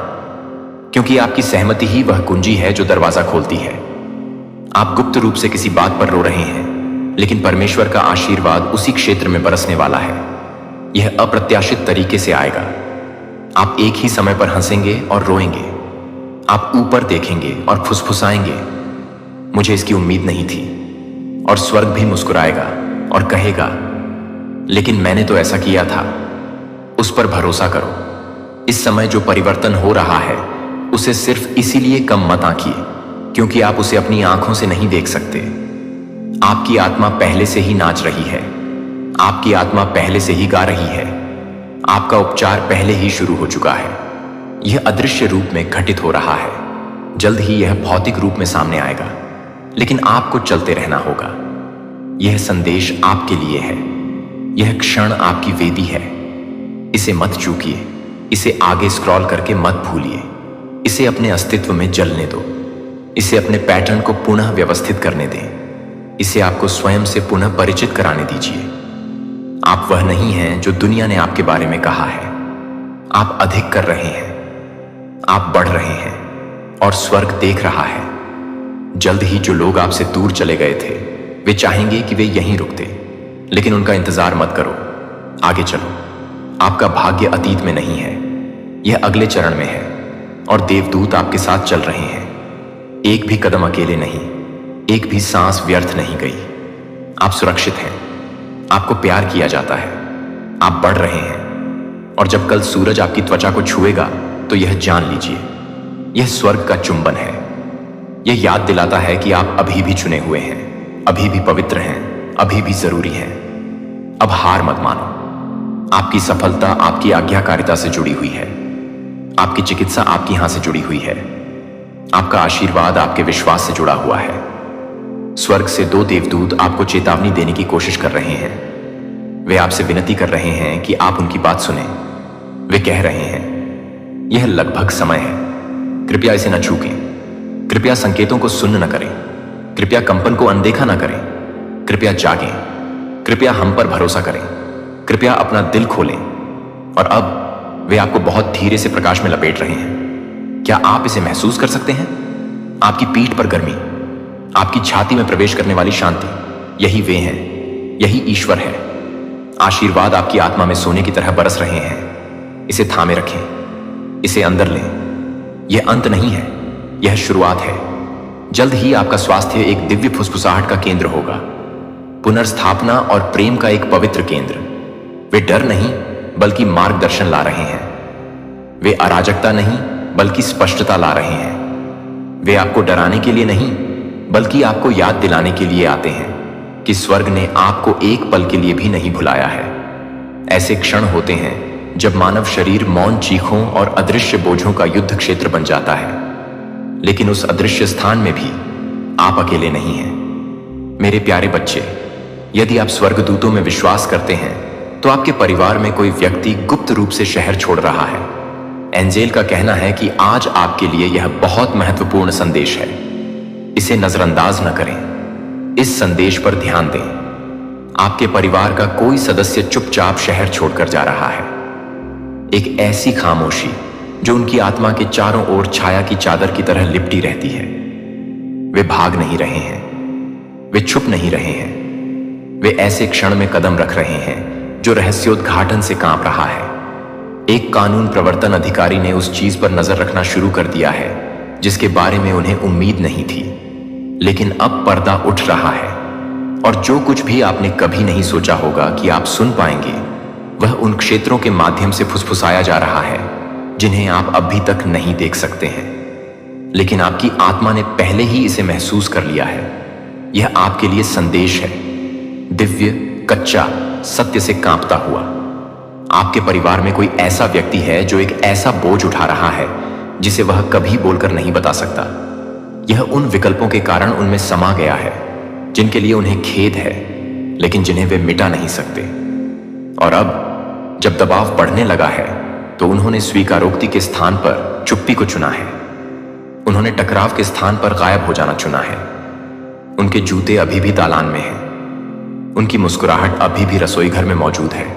क्योंकि आपकी सहमति ही वह कुंजी है जो दरवाजा खोलती है। आप गुप्त रूप से किसी बात पर रो रहे हैं, लेकिन परमेश्वर का आशीर्वाद उसी क्षेत्र में बरसने वाला है। यह अप्रत्याशित तरीके से आएगा। आप एक ही समय पर हंसेंगे और रोएंगे। आप ऊपर देखेंगे और फुसफुसाएंगे, मुझे इसकी उम्मीद नहीं थी। और स्वर्ग भी मुस्कुराएगा और कहेगा, लेकिन मैंने तो ऐसा किया था। उस पर भरोसा करो। इस समय जो परिवर्तन हो रहा है उसे सिर्फ इसीलिए कम मत आंकिए क्योंकि आप उसे अपनी आंखों से नहीं देख सकते। आपकी आत्मा पहले से ही नाच रही है। आपकी आत्मा पहले से ही गा रही है। आपका उपचार पहले ही शुरू हो चुका है। यह अदृश्य रूप में घटित हो रहा है। जल्द ही यह भौतिक रूप में सामने आएगा, लेकिन आपको चलते रहना होगा। यह संदेश आपके लिए है। यह क्षण आपकी वेदी है। इसे मत चूकिए। इसे आगे स्क्रॉल करके मत भूलिए। इसे अपने अस्तित्व में जलने दो। इसे अपने पैटर्न को पुनः व्यवस्थित करने दें। इसे आपको स्वयं से पुनः परिचित कराने दीजिए। आप वह नहीं हैं जो दुनिया ने आपके बारे में कहा है। आप अधिक कर रहे हैं। आप बढ़ रहे हैं और स्वर्ग देख रहा है। जल्द ही जो लोग आपसे दूर चले गए थे वे चाहेंगे कि वे यहीं रुकते, लेकिन उनका इंतजार मत करो। आगे चलो। आपका भाग्य अतीत में नहीं है, यह अगले चरण में है और देवदूत आपके साथ चल रहे हैं। एक भी कदम अकेले नहीं, एक भी सांस व्यर्थ नहीं गई। आप सुरक्षित हैं। आपको प्यार किया जाता है। आप बढ़ रहे हैं और जब कल सूरज आपकी त्वचा को छुएगा तो यह जान लीजिए, यह स्वर्ग का चुंबन है। यह याद दिलाता है कि आप अभी भी चुने हुए हैं, अभी भी पवित्र हैं, अभी भी जरूरी हैं। अब हार मत मानो। आपकी सफलता आपकी आज्ञाकारिता से जुड़ी हुई है। आपकी चिकित्सा आपकी हां से जुड़ी हुई है। आपका आशीर्वाद आपके विश्वास से जुड़ा हुआ है। स्वर्ग से 2 देवदूत आपको चेतावनी देने की कोशिश कर रहे हैं। वे आपसे विनती कर रहे हैं कि आप उनकी बात सुने। वे कह रहे हैं, यह लगभग समय है, कृपया इसे न चूकें। कृपया संकेतों को सुन्न न करें। कृपया कंपन को अनदेखा न करें। कृपया जागें। कृपया हम पर भरोसा करें। कृपया अपना दिल खोलें। और अब वे आपको बहुत धीरे से प्रकाश में लपेट रहे हैं। क्या आप इसे महसूस कर सकते हैं? आपकी पीठ पर गर्मी, आपकी छाती में प्रवेश करने वाली शांति, यही वे हैं, यही ईश्वर है। आशीर्वाद आपकी आत्मा में सोने की तरह बरस रहे हैं। इसे थामे रखें, इसे अंदर लें। यह अंत नहीं है, यह शुरुआत है। जल्द ही आपका स्वास्थ्य एक दिव्य फुसफुसाहट का केंद्र होगा, पुनर्स्थापना और प्रेम का एक पवित्र केंद्र। वे डर नहीं बल्कि मार्गदर्शन ला रहे हैं। वे अराजकता नहीं बल्कि स्पष्टता ला रहे हैं। वे आपको डराने के लिए नहीं बल्कि आपको याद दिलाने के लिए आते हैं कि स्वर्ग ने आपको एक पल के लिए भी नहीं भुलाया है। ऐसे क्षण होते हैं जब मानव शरीर मौन चीखों और अदृश्य बोझों का युद्ध क्षेत्र बन जाता है, लेकिन उस अदृश्य स्थान में भी आप अकेले नहीं हैं। मेरे प्यारे बच्चे, यदि आप स्वर्गदूतों में विश्वास करते हैं तो आपके परिवार में कोई व्यक्ति गुप्त रूप से शहर छोड़ रहा है। एंजेल का कहना है कि आज आपके लिए यह बहुत महत्वपूर्ण संदेश है। इसे नजरअंदाज न करें। इस संदेश पर ध्यान दें। आपके परिवार का कोई सदस्य चुपचाप शहर छोड़कर जा रहा है। एक ऐसी खामोशी जो उनकी आत्मा के चारों ओर छाया की चादर की तरह लिपटी रहती है। वे भाग नहीं रहे हैं, वे छुप नहीं रहे हैं। वे ऐसे क्षण में कदम रख रहे हैं जो रहस्योद्घाटन से कांप रहा है। एक कानून प्रवर्तन अधिकारी ने उस चीज पर नजर रखना शुरू कर दिया है जिसके बारे में उन्हें उम्मीद नहीं थी, लेकिन अब पर्दा उठ रहा है और जो कुछ भी आपने कभी नहीं सोचा होगा कि आप सुन पाएंगे, वह उन क्षेत्रों के माध्यम से फुसफुसाया जा रहा है जिन्हें आप अभी तक नहीं देख सकते हैं, लेकिन आपकी आत्मा ने पहले ही इसे महसूस कर लिया है। यह आपके लिए संदेश है, दिव्य, कच्चा, सत्य से कांपता हुआ। आपके परिवार में कोई ऐसा व्यक्ति है जो एक ऐसा बोझ उठा रहा है जिसे वह कभी बोलकर नहीं बता सकता। यह उन विकल्पों के कारण उनमें समा गया है जिनके लिए उन्हें खेद है, लेकिन जिन्हें वे मिटा नहीं सकते। और अब जब दबाव बढ़ने लगा है तो उन्होंने स्वीकारोक्ति के स्थान पर चुप्पी को चुना है। उन्होंने टकराव के स्थान पर गायब हो जाना चुना है। उनके जूते अभी भी दालान में हैं। उनकी मुस्कुराहट अभी भी रसोई घर में मौजूद है।